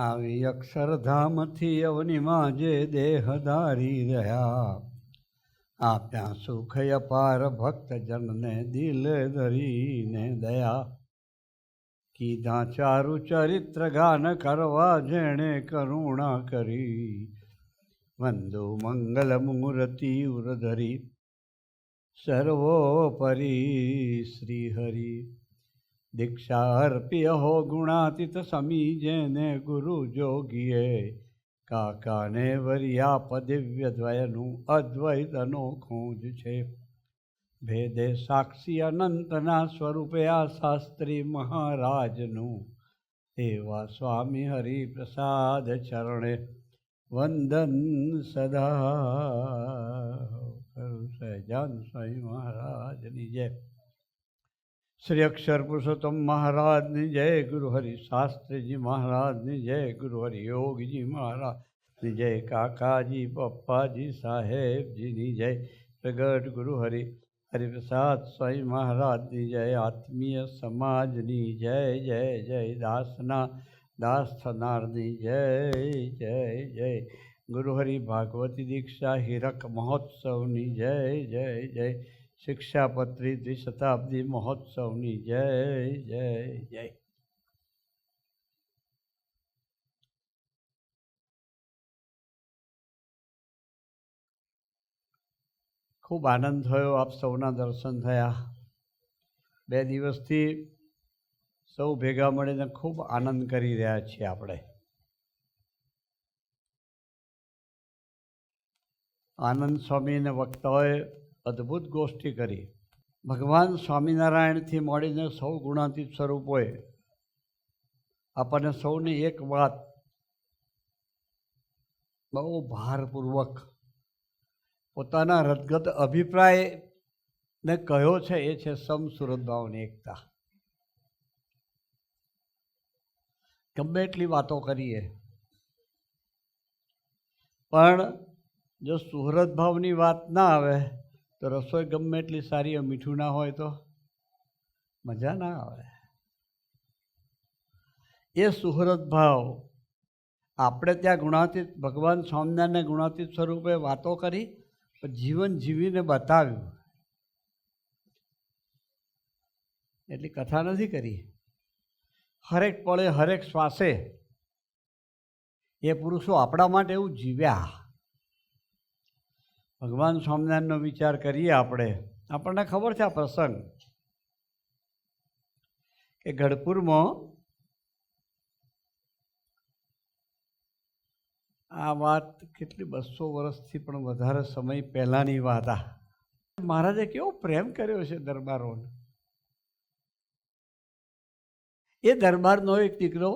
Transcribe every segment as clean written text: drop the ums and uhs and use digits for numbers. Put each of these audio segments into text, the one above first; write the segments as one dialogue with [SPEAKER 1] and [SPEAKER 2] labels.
[SPEAKER 1] આવી અક્ષરધામથી અવનીમાં જે દેહધારી રહ્યા, આપ્યા સુખ અપાર ભક્તજનને દિલ ધરીને દયા. કીધા ચારુ ચરિત્ર ગાન કરવા જેણે કરુણા કરી, વંદુ મંગલ મૂર્તિ ઉરધરી સર્વોપરી શ્રી હરિ. દીક્ષા અર્પિય હો ગુણાતીત સમી જેને ગુરુ જોગીએ, કાકાને વરિયાપ દિવ્ય દ્વયનું અદ્વૈતનો ખોજ છે. ભેદે સાક્ષી અનંતના સ્વરૂપે આ શાસ્ત્રી મહારાજનું, એવા સ્વામી હરિપ્રસાદ ચરણે વંદન સદા. કરું સહજાન સ્વામી મહારાજની જય. શ્રી અક્ષર પુરુષોત્તમ મહારાજની જય. ગુરુ હરિ શાસ્ત્રીજી મહારાજની જય. ગુરુ હરિ યોગીજી મહારાજની જય. કાકાજી પપ્પાજી સાહેબજીની જય. પ્રગટ ગુરુ હરિપ્રસાદ સ્વામી મહારાજની જય. આત્મીય સમાજની જય જય જય. દાસના દાસ થનારની જય જય જય. ગુરુ હરિ ભાગવતી દીક્ષા હીરક મહોત્સવની જય જય જય. શિક્ષાપત્રી દ્વિશતાબ્દી મહોત્સવની જય જય જય. ખૂબ આનંદ થયો. આપ સૌના દર્શન થયા. 2 દિવસથી સૌ ભેગા મળીને ખૂબ આનંદ કરી રહ્યા છીએ. આપણે આનંદ સ્વામી અને વક્તાઓએ અદ્ભુત ગોષ્ઠી કરી. ભગવાન સ્વામિનારાયણથી મળીને સૌ ગુણાતીત સ્વરૂપોએ આપણને સૌને એક વાત બહુ ભારપૂર્વક પોતાના રદગત અભિપ્રાયને કહ્યો છે. એ છે સમસુરત ભાવની એકતા. ગમે એટલી વાતો કરીએ પણ જો સુહૃદ ભાવની વાત ના આવે તો રસોઈ ગમે એટલી સારી મીઠું ના હોય તો મજા ના આવે. એ સુહૃદ ભાવ આપણે ત્યાં ગુણાતીત ભગવાન સ્વામિનારાયણને ગુણાતીત સ્વરૂપે વાતો કરી, જીવન જીવીને બતાવ્યું. એટલી કથા નથી કરી. હરેક પળે હરેક શ્વાસે એ પુરુષો આપણા માટે એવું જીવ્યા. ભગવાન સ્વામિનારાયણનો વિચાર કરીએ આપણને ખબર છે આ પ્રસંગ કે ગઢપુરમાં આ વાત કેટલી 200 વર્ષથી પણ વધારે સમય પહેલાંની વાત. મહારાજે કેવો પ્રેમ કર્યો છે દરબારોને. એ દરબારનો એક દીકરો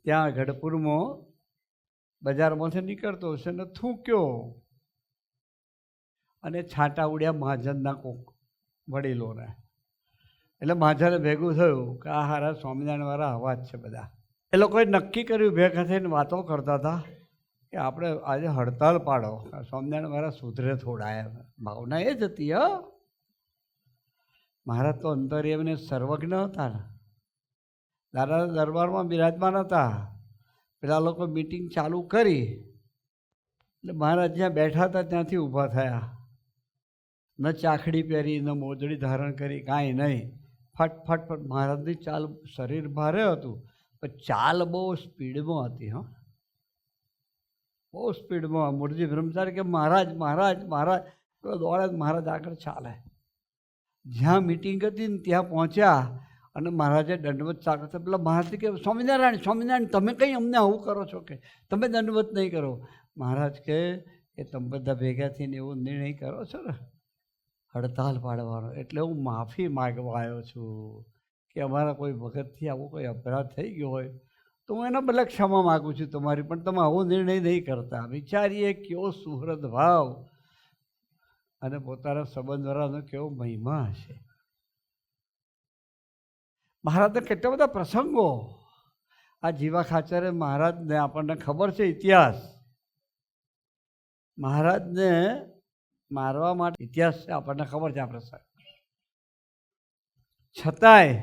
[SPEAKER 1] ત્યાં ગઢપુરમાં બજારમાંથી નીકળતો હશે ને થૂંક્યો અને છાંટા ઉડ્યા મહાજનના કોક વડીલોને. એટલે મહાજને ભેગું થયું કે આ હારા સ્વામિનારાયણવાળા અવાજ છે બધા. એ લોકોએ નક્કી કર્યું, ભેગા થઈને વાતો કરતા હતા કે આપણે આજે હડતાલ પાડો, સ્વામિનારાયણવાળા સુધરે થોડા. એમ ભાવના એ જ હતી. મહારાજ તો અંતર્યામીને સર્વજ્ઞ હતા ને, દાદા દરબારમાં બિરાજમાન હતા. પેલા લોકો મીટિંગ ચાલુ કરી એટલે મહારાજ જ્યાં બેઠા હતા ત્યાંથી ઊભા થયા. ન ચાખડી પહેરી, ન મોજડી ધારણ કરી, કાંઈ નહીં. ફટ મહારાજની ચાલ, શરીર ભારે હતું પણ ચાલ બહુ સ્પીડમાં હતી. બહુ સ્પીડમાં. મૂળજી બ્રહ્મચારી કે મહારાજ મહારાજ મહારાજ દોડે, મહારાજ આગળ ચાલે. જ્યાં મીટિંગ હતી ને ત્યાં પહોંચ્યા અને મહારાજે દંડવત ચાલુ થયો. પેલા મહારાજ કે સ્વામિનારાયણ સ્વામિનારાયણ તમે કંઈ અમને આવું કરો છો કે તમે દંડવત નહીં કરો? મહારાજ કે તમે બધા ભેગા થઈને એવો નિર્ણય કરો છો ને હડતાલ પાડવાનો, એટલે હું માફી માગવા આવ્યો છું કે અમારા કોઈ વખતથી આવો કોઈ અપરાધ થઈ ગયો હોય તો હું એના બદલે ક્ષમા માગું છું તમારી, પણ તમે આવો નિર્ણય નહીં કરતા. વિચારીએ કેવો સુહૃદ ભાવ અને પોતાના સંબંધવાળાનો કેવો મહિમા હશે. મહારાજના કેટલા બધા પ્રસંગો આ જીવા ખાચરે મહારાજને, આપણને ખબર છે ઇતિહાસ, મહારાજને મારવા માટે ઇતિહાસ છે આપણને ખબર છે આ પ્રસંગ. છતાંય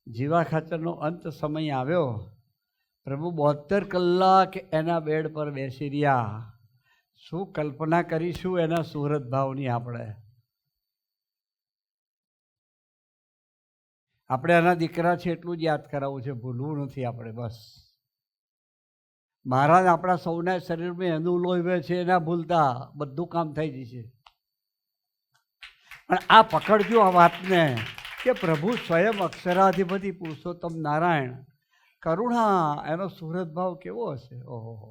[SPEAKER 1] જીવા ખાચરનો અંત સમય આવ્યો. પ્રભુ 72 કલાક એના બેડ પર બેસી રહ્યા. શું કલ્પના કરીશું એના સુહૃદ ભાવની? આપણે એના દીકરા છે એટલું જ યાદ કરાવવું છે, ભૂલવું નથી આપણે. બસ મહારાજ આપણા સૌના શરીરમાં એનું લોહી વહે છે, એના ભૂલતા બધું કામ થઈ જશે. પણ આ પકડજો આ વાતને કે પ્રભુ સ્વયં અક્ષરાધિપતિ પુરુષોત્તમ નારાયણ કરુણા, એનો સુહૃદ ભાવ કેવો હશે! ઓહો!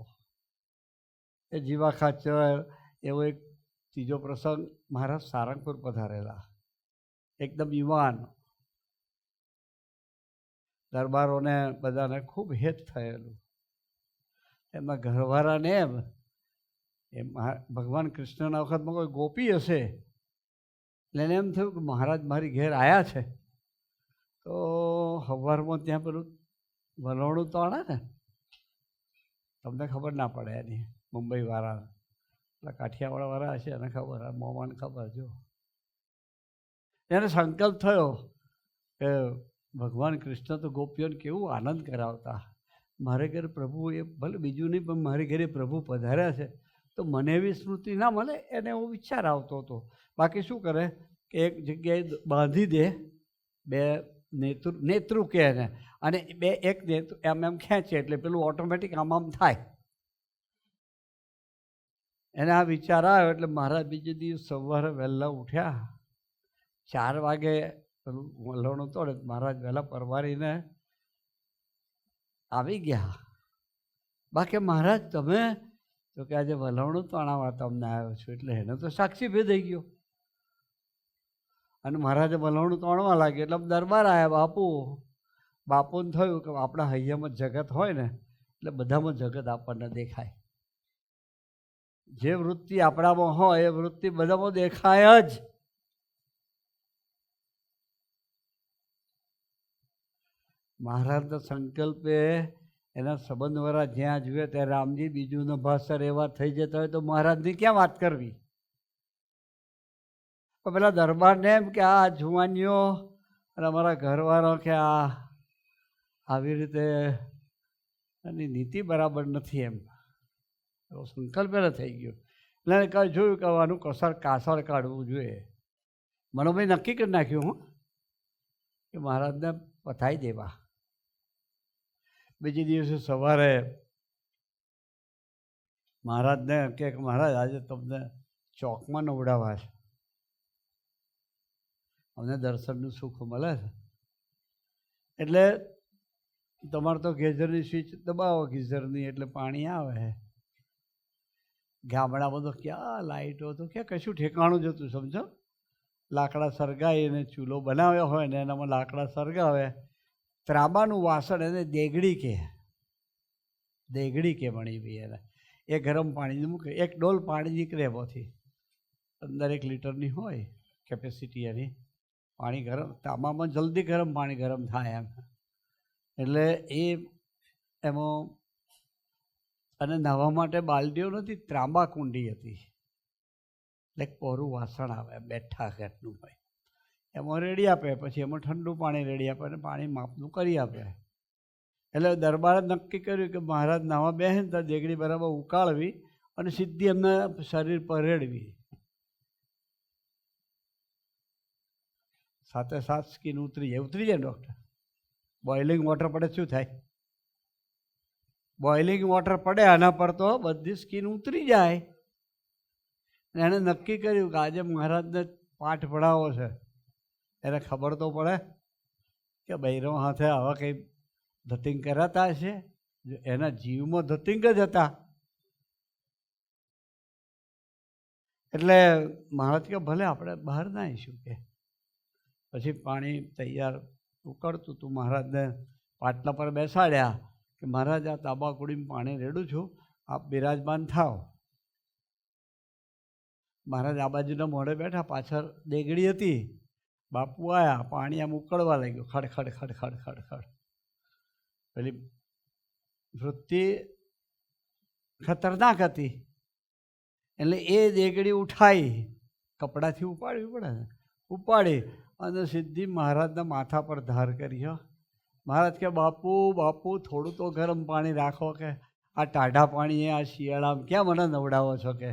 [SPEAKER 1] એ જીવા ખાચર એવો એક ત્રીજો પ્રસંગ, મહારાજ સારંગપુર પધારેલા, એકદમ યુવાન. દરબારોને બધાને ખૂબ હેત થયેલું. એમના ઘરવાળાને એમ ભગવાન કૃષ્ણના વખતમાં કોઈ ગોપી હશે એટલે એને એમ થયું કે મહારાજ મારી ઘેર આવ્યા છે, તો સવારમાં ત્યાં પેલું વલોણું તોણે ને, તમને ખબર ના પડે એની, મુંબઈવાળા એટલે કાઠિયાવાડવાળા હશે એને ખબર, મોમાને ખબર. જો એને સંકલ્પ થયો કે ભગવાન કૃષ્ણ તો ગોપીઓને કેવું આનંદ કરાવતા, મારે ઘરે પ્રભુ, એ ભલે બીજું નહીં પણ મારી ઘરે પ્રભુ પધાર્યા છે તો મને એવી સ્મૃતિ ના મળે, એને એવો વિચાર આવતો હતો. બાકી શું કરે કે એક જગ્યાએ બાંધી દે, બે નેત્રું કહે એને, અને એક નેત્રું એમ ખેંચે એટલે પેલું ઓટોમેટિક આમ થાય. એને આ વિચાર આવ્યો એટલે મહારાજ બીજે દિવસ સવારે વહેલા ઉઠ્યા, 4 વાગે પેલું વલણું તોડે, મહારાજ વહેલા પરવારીને આવી ગયા. બાકી મહારાજ તમે તો કે આજે વલણું તણાવવા તમને આવ્યો છું, એટલે એને તો સાક્ષી ભેદાઈ ગયો. અને મહારાજે વલણું તોડવા લાગ્યું એટલે દરબાર આવ્યા. બાપુને થયું કે આપણા હૈયામાં જગત હોય ને એટલે બધામાં જગત આપણને દેખાય. જે વૃત્તિ આપણામાં હોય એ વૃત્તિ બધામાં દેખાય જ. મહારાજના સંકલ્પે એના સંબંધવાળા જ્યાં જુએ ત્યાં રામજી બીજુંનો ભાષર એવા થઈ જતા હોય તો મહારાજની ક્યાં વાત કરવી? તો પેલા દરબારને એમ કે આ જુવાનીઓ અને અમારા ઘરવાળો કે આવી રીતે એની નીતિ બરાબર નથી, એમ એવો સંકલ્પ એને થઈ ગયો. એટલે એને કહ્યું, જોયું કે આનું કાસળ કાઢવું જોઈએ. મનોભાઈ નક્કી કરી નાખ્યું કે મહારાજને પતાવી દેવા. બીજે દિવસે સવારે મહારાજને કે મહારાજ આજે તમને ચોકમાં નવડાવવા છે, અમને દર્શનનું સુખ મળે છે, એટલે તમારે તો ગીઝરની સ્વિચ દબાવો ગીઝરની એટલે પાણી આવે. ગામડામાં તો ક્યાં લાઇટો તો ક્યાં કશું ઠેકાણું જતું, સમજો. લાકડા સળગાવીને ચૂલો બનાવ્યો હોય ને એનામાં લાકડા સળગાવે, ત્રાંબાનું વાસણ એને દેગડી કે ભણી ભાઈ એને, એ ગરમ પાણી મૂકે, 1 ડોલ પાણી નીકળે એમાંથી, 15 લીટરની હોય કેપેસિટી એની. પાણી ગરમ, તાંબામાં જલ્દી પાણી ગરમ થાય એમ. એટલે એમાં અને નવા માટે બાલદીઓ નથી, ત્રાંબા કુંડી હતી, એટલે કોરું વાસણ આવે, બેઠા ઘાટનું હોય, એમાં રેડી આપે, પછી એમાં ઠંડુ પાણી રેડી આપે અને પાણી માપનું કરી આપે. એટલે દરબારે નક્કી કર્યું કે મહારાજ નાવા બેસે ને ત્યાં દેગડી બરાબર ઉકાળવી અને સીધી એમના શરીર પર રેડવી. સાથે સ્કીન ઉતરી જાય ડૉક્ટર. બોઇલિંગ વોટર પડે શું થાય? બોઇલિંગ વોટર પડે આના પર તો બધી સ્કીન ઉતરી જાય. એણે નક્કી કર્યું કે આજે મહારાજને પાઠ ભણાવો છે. એને ખબર તો પડે કે બૈરવ હાથે આવા કંઈ ધતિંગ કરાતા હશે, એના જીવમાં ધતિંગ જ હતા. એટલે મહારાજ કે ભલે આપણે બહાર ના આવીશું કે. પછી પાણી તૈયાર ઉકળતું તું, મહારાજને પાટલા પર બેસાડ્યા કે મહારાજ આ તાંબાકુડીમાં પાણી રેડું છું, આપ બિરાજમાન થાવ. મહારાજ આ બાજુના મોઢે બેઠા, પાછળ દેગડી હતી. બાપુ આવ્યા, પાણી આમ ઉકળવા લાગ્યું, ખડખડ ખડખડ ખડખડ. પેલી વૃત્તિ ખતરનાક હતી એટલે એ દેગડી ઉઠાઈ, કપડાથી ઉપાડવી પડે ને, ઉપાડી અને સીધી મહારાજના માથા પર ધાર કરી. મહારાજ કે બાપુ બાપુ થોડું તો ગરમ પાણી રાખો, કે આ ટાઢા પાણીએ આ શિયાળામાં ક્યાં મને નવડાવો છો? કે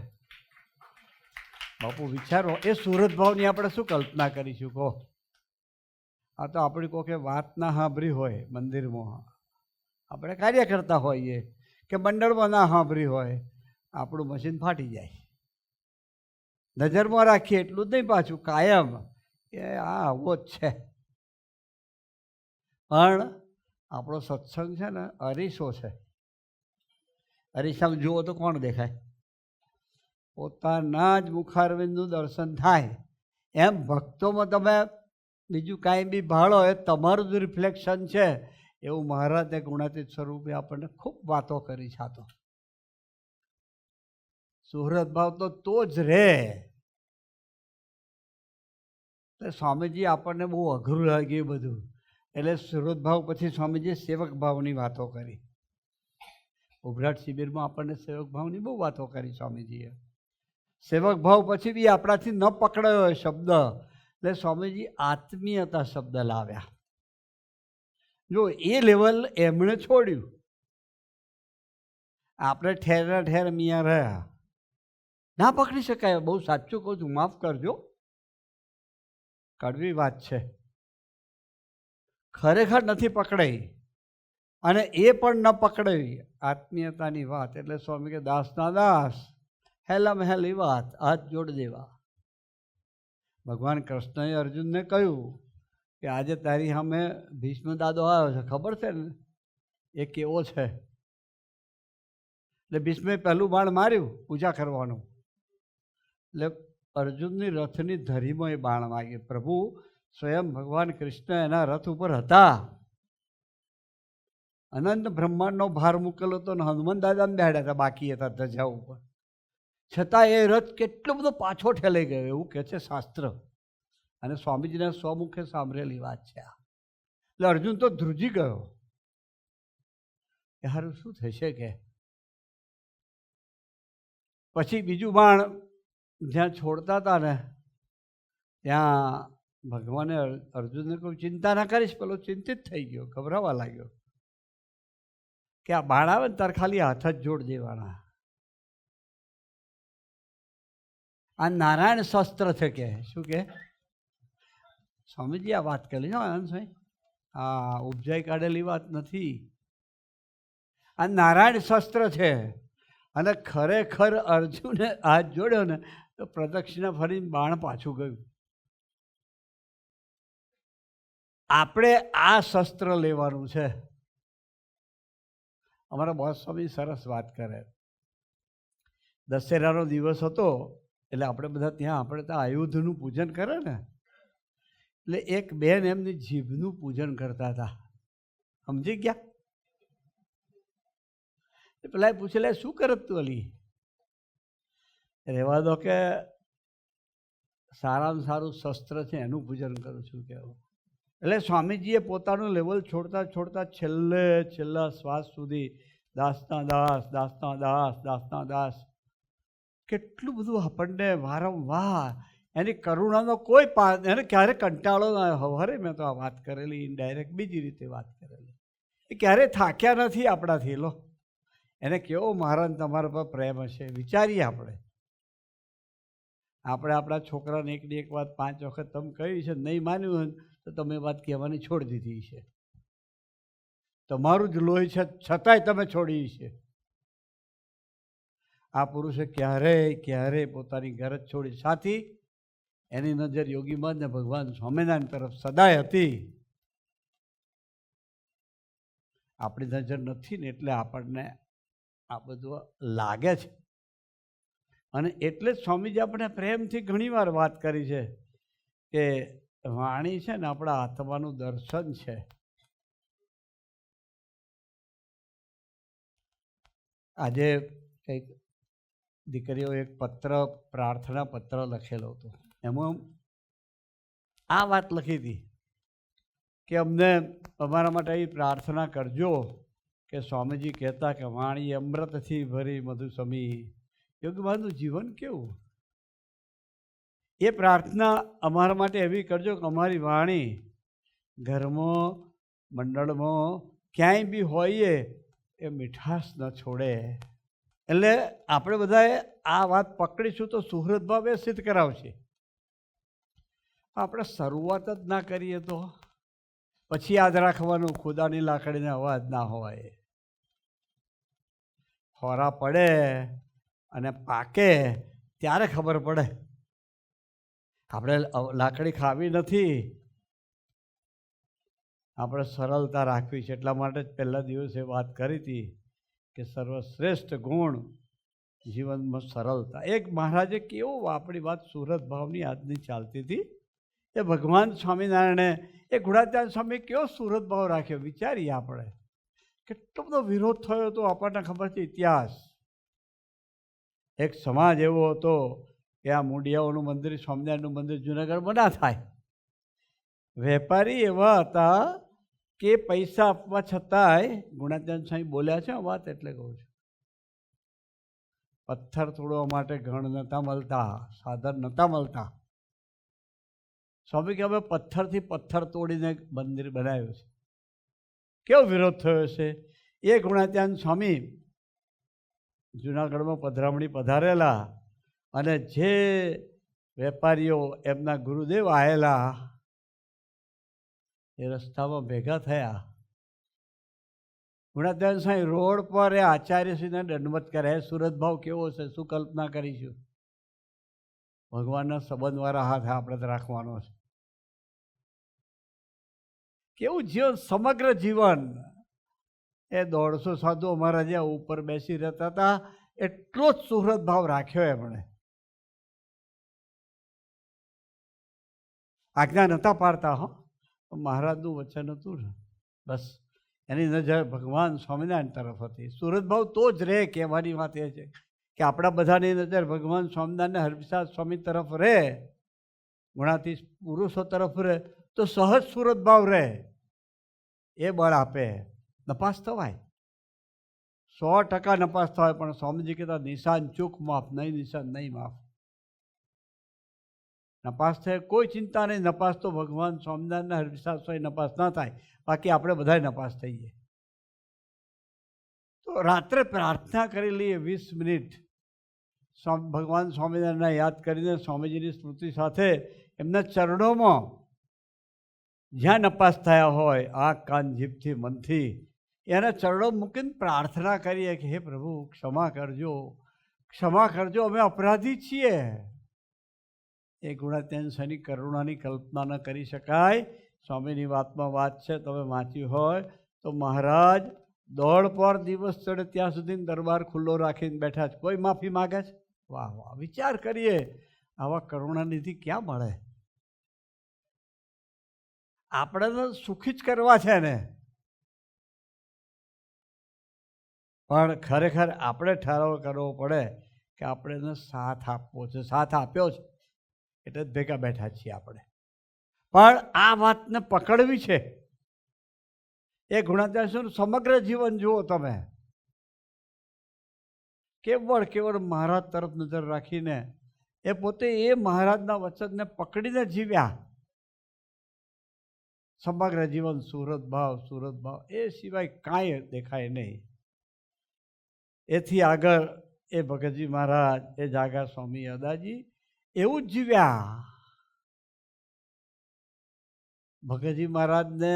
[SPEAKER 1] બાપુ વિચારો, એ સુરત ભાવની આપણે શું કલ્પના કરીશું કહો? આ તો આપણી કોકે વાત ના સાંભળી હોય, મંદિરમાં આપણે કાર્ય કરતા હોઈએ કે મંડળમાં ના સાંભળી હોય, આપણું મશીન ફાટી જાય. નજરમાં રાખીએ એટલું જ નહીં, પાછું કાયમ કે આ આવો જ છે. પણ આપણો સત્સંગ છે ને અરીસો છે. અરીસામાં જુઓ તો કોણ દેખાય? પોતાના જ મુખારવિંદનું દર્શન થાય. એમ ભક્તોમાં તમે બીજું કાંઈ બી ભાળો, એ તમારું જ રિફ્લેક્શન છે. એવું મહારાજે ગુણાતીત સ્વરૂપે આપણને ખૂબ વાતો કરી છે. તો સુહૃદ ભાવ તો જ રહે. એટલે સ્વામીજી આપણને બહુ અઘરું લાગ્યું બધું, એટલે સુહૃદ ભાવ પછી સ્વામીજી સેવક ભાવની વાતો કરી. ઉભરાટ શિબિરમાં આપણને સેવક ભાવની બહુ વાતો કરી સ્વામીજીએ. સેવક ભાવ પછી બી આપણાથી ન પકડાયો શબ્દ, એટલે સ્વામીજી આત્મીયતા શબ્દ લાવ્યા. જો એ લેવલ એમણે છોડ્યું. આપણે ઠેરના ઠેર મિયા રહ્યા, ના પકડી શકાય. બહુ સાચું કહું છું, માફ કરજો, કડવી વાત છે. ખરેખર નથી પકડાઈ, અને એ પણ ન પકડાઈ આત્મીયતાની વાત. એટલે સ્વામી કે દાસના દાસ, હેલામાં હેલી વાત, હાથ જોડ દેવા. ભગવાન કૃષ્ણએ અર્જુનને કહ્યું કે આજે તારી સામે ભીષ્મ દાદો આવ્યો છે, ખબર છે ને એ કેવો છે? એટલે ભીષ્મે પહેલું બાણ માર્યું પૂજા કરવાનું, એટલે અર્જુનની રથની ધરીમાં એ બાણ વાગ્યું. પ્રભુ સ્વયં ભગવાન કૃષ્ણ એના રથ ઉપર હતા. અનંત બ્રહ્માંડનો ભાર મૂકેલો હતો ને હનુમાન દાદાને બેહાડ્યા હતા, બાકી હતા ધજા ઉપર. છતાં એ રથ કેટલો બધો પાછો ઠેલાઈ ગયો, એવું કહે છે શાસ્ત્ર. અને સ્વામીજીના સ્વમુખે સાંભળેલી વાત છે આ. એટલે અર્જુન તો ધ્રુજી ગયો, યાર શું થશે કે. પછી બીજું બાણ જ્યાં છોડતા હતા ને ત્યાં ભગવાને અર્જુનને કોઈ ચિંતા ના કરીશ, પેલો ચિંતિત થઈ ગયો, ગભરાવા લાગ્યો કે આ બાણ આવે ને તાર ખાલી હાથ જ જોડ દેવાના. આ નારાયણ શસ્ત્ર છે કે શું કે સ્વામીજી આ વાત કરી ને આનંદભાઈ, આ ઉપજાઈ કાઢેલી વાત નથી. આ નારાયણ શસ્ત્ર છે. અને ખરેખર અર્જુને હાથ જોડ્યો ને તો પ્રદક્ષિણા ફરીને બાણ પાછું ગયું. આપણે આ શસ્ત્ર લેવાનું છે. અમારા બોસ સ્વામી સરસ વાત કરે. દશેરાનો દિવસ હતો એટલે આપણે બધા ત્યાં આપણે ત્યાં આયુધનું પૂજન કરે ને, એટલે એક બેન એમની જીભનું પૂજન કરતા હતા. સમજી ગયા? પેલા પૂછે લે શું કરત તું અલી? રહેવા દો કે સારામાં સારું શસ્ત્ર છે એનું પૂજન કરું છું કેવું. એટલે સ્વામીજીએ પોતાનું લેવલ છોડતા છોડતા છેલ્લા શ્વાસ સુધી દાસના દાસ, દાસના દાસ, દાસના દાસ. કેટલું બધું આપણને વારંવાર એની કરુણાનો કોઈ એને ક્યારે કંટાળો ના આવ્યો. હવારે મેં તો આ વાત કરેલી, ઇનડાયરેક્ટ બીજી રીતે વાત કરેલી. એ ક્યારેય થાક્યા નથી આપણાથી. લો એને કેવો મહારાજ તમારા પર પ્રેમ હશે વિચારીએ. આપણે આપણા છોકરાને એકની એક વાત 5 વખત તમે કહી છે, નહીં માન્યું હોય તો તમે વાત કહેવાની છોડી દીધી છે. તમારું જ લોહી છે છતાંય તમે છોડી છે. આ પુરુષે ક્યારેય પોતાની ગરજ છોડી. સાથી એની નજર યોગીમાં ને ભગવાન સ્વામિનારાયણ તરફ સદાય હતી. આપણી નજર નથી ને એટલે આપણને આ બધું લાગે છે. અને એટલે જ સ્વામીજી આપણે પ્રેમથી ઘણીવાર વાત કરી છે કે વાણી છે ને આપણા આત્માનું દર્શન છે. આજે કંઈક દીકરીઓ એક પત્ર, પ્રાર્થના પત્ર લખેલો હતો. એમાં આ વાત લખી હતી કે અમને અમારા માટે એ પ્રાર્થના કરજો કે સ્વામીજી કહેતા કે વાણી અમૃતથી ભરી મધુસમી. યોગીબાનું જીવન કેવું, એ પ્રાર્થના અમારા માટે એવી કરજો કે અમારી વાણી ઘરમાં મંડળમાં ક્યાંય બી હોઈએ એ મીઠાશ ન છોડે. એટલે આપણે બધાએ આ વાત પકડીશું તો સુહૃદ ભાવ એ સિદ્ધ કરાવશે. આપણે શરૂઆત જ ના કરીએ તો પછી યાદ રાખવાનું ખુદાની લાકડીને અવાજ ના હોય. ખોરા પડે અને પાકે ત્યારે ખબર પડે. આપણે લાકડી ખાવી નથી, આપણે સરળતા રાખવી છે. એટલા માટે જ પહેલા દિવસે વાત કરી હતી કે સર્વશ્રેષ્ઠ ગુણ જીવનમાં સરળતા. એક મહારાજે કેવું આપણી વાત સુરત ભાવની આજની ચાલતી હતી. એ ભગવાન સ્વામિનારાયણે એ ગુણાત્યાન સ્વામી કેવો સુરત ભાવ રાખ્યો વિચારીએ આપણે. કેટલો બધો વિરોધ થયો હતો આપણને ખબર છે ઇતિહાસ. એક સમાજ એવો હતો કે આ મૂંડિયાઓનું મંદિર, સ્વામિનારાયણનું મંદિર જુનાગઢમાં ના થાય. વેપારી એવા હતા કે પૈસા આપવા છતાંય ગુણાત્યાન સ્વામી બોલ્યા છે વાત એટલે કહું છું. પથ્થર તોડવા માટે ઘણ નહોતા મળતા, સાધન નહોતા મળતા. સ્વામી કે અમે પથ્થરથી પથ્થર તોડીને મંદિર બનાવ્યું છે. કેવો વિરોધ થયો છે. એ ગુણાત્યાન સ્વામી જુનાગઢમાં પધરામણી પધારેલા અને જે વેપારીઓ એમના ગુરુદેવ આવેલા એ રસ્તામાં ભેગા થયા. ગુણાત્યાન સ્વામી રોડ પર એ આચાર્યશ્રીને દંડવત કરે. સુરત ભાવ કેવો છે શું કલ્પના કરીશું. ભગવાનના સંબંધવાળા હાથ આપણે તો રાખવાનો છે. કેવું જીવન, સમગ્ર જીવન. એ 150 સાધુ અમારા જ્યાં ઉપર બેસી રહેતા હતા એટલો જ સુહૃદ ભાવ રાખ્યો એમણે. આજ્ઞા નહોતા પાડતા. મહારાજનું વચન હતું ને બસ એની નજર ભગવાન સ્વામિનારાયણ તરફ હતી. સુરત ભાવ તો જ રહે. કહેવાની વાત એ છે કે આપણા બધાની નજર ભગવાન સ્વામિનારાયણ હરપ્રસાદ સ્વામી તરફ રહે, ગુણાતીત પુરુષો તરફ રહે તો સહજ સુરત ભાવ રહે. એ બળ આપે. નપાસ થવાય 100% નપાસ થવાય, પણ સ્વામીજી કહેતા નિશાન ચૂક માફ, નહીં નિશાન નહીં માફ. નપાસ થાય કોઈ ચિંતા નહીં. નપાસ તો ભગવાન સ્વામિનારાયણ હરપ્રસાદ સ્વામી નપાસ ના થાય, બાકી આપણે બધા નપાસ થઈએ. તો રાત્રે પ્રાર્થના કરી લઈએ 20 મિનિટ. ભગવાન સ્વામિનારાયણને યાદ કરીને સ્વામીજીની સ્મૃતિ સાથે એમના ચરણોમાં જ્યાં નપાસ થયા હોય આંખ કાન જીભથી મનથી એના ચરણો મૂકીને પ્રાર્થના કરીએ કે હે પ્રભુ ક્ષમા કરજો, ક્ષમા કરજો, અમે અપરાધી છીએ. એ ગુણાત્યાન સ્વામીની કરુણાની કલ્પના ન કરી શકાય. સ્વામીની વાતમાં વાત છે, તમે વાંચી હોય તો મહારાજ દોડ પર દિવસ ચડે ત્યાં સુધી દરબાર ખુલ્લો રાખીને બેઠા છે. કોઈ માફી માગે છે? વાહ વાહ. વિચાર કરીએ આવા કરુણાનિધિ ક્યાં મળે. આપણે તો સુખી જ કરવા છે ને, પણ ખરેખર આપણે ઠરાવ કરવો પડે કે આપણે એને સાથ આપવો છે. સાથ આપ્યો છે એટલે જ ભેગા બેઠા છીએ આપણે. પણ આ વાતને પકડવી છે. એ ગુણાત્યાન સમગ્ર જીવન જુઓ તમે. કેવળ મહારાજ તરફ નજર રાખીને એ પોતે એ મહારાજના વચનને પકડીને જીવ્યા. સમગ્ર જીવન સુરત ભાવ, સુરત ભાવ, એ સિવાય કાંઈ દેખાય નહીં. એથી આગળ એ ભગતજી મહારાજ, એ જાગા સ્વામી અદાજી એવું જ જીવ્યા. ભગતજી મહારાજને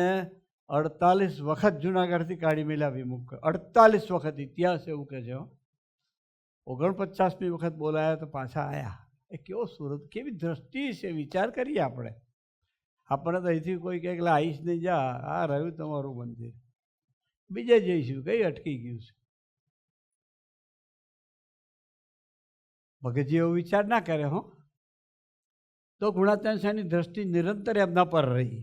[SPEAKER 1] 48 વખત જુનાગઢથી કાઢી મેલ્યા વિમુખ. 48 વખત. ઇતિહાસ એવું કહે છે. 49મી વખત બોલાયા તો પાછા આવ્યા. એ કેવો સુરત, કેવી દ્રષ્ટિ છે. વિચાર કરીએ આપણે. આપણે તો અહીંથી કોઈ કહે એટલે આવીશ નહીં, જા આ રહ્યું તમારું મંદિર, બીજે જઈશું, કઈ અટકી ગયું છે. ભગતજી એવો વિચાર ના કરે. તો ગુણાત્યાન સ્વામીની દ્રષ્ટિ નિરંતર એમના પર રહી.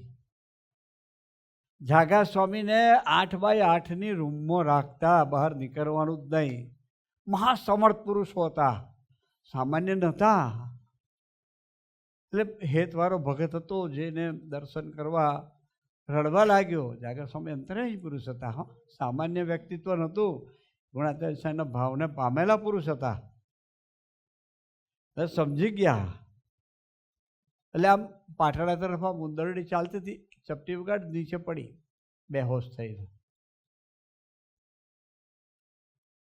[SPEAKER 1] જાગા સ્વામીને 8x8ની રૂમમાં રાખતા, બહાર નીકળવાનું જ નહીં. મહાસમર્થ પુરુષો હતા, સામાન્ય નહોતા. એટલે હેતવાળો ભગત હતો, જેને દર્શન કરવા રડવા લાગ્યો. જાગા સ્વામી અંતર્યામી પુરુષ હતા. સામાન્ય વ્યક્તિત્વ નહોતું. ગુણાત્યાન સ્વામીના ભાવને પામેલા પુરુષ હતા. સમજી ગયા. એટલે આમ પાટડા તરફ આ મુંદરડી ચાલતી હતી, ચપટી વગાડી નીચે પડી. બેહોશ થઈ ગયો.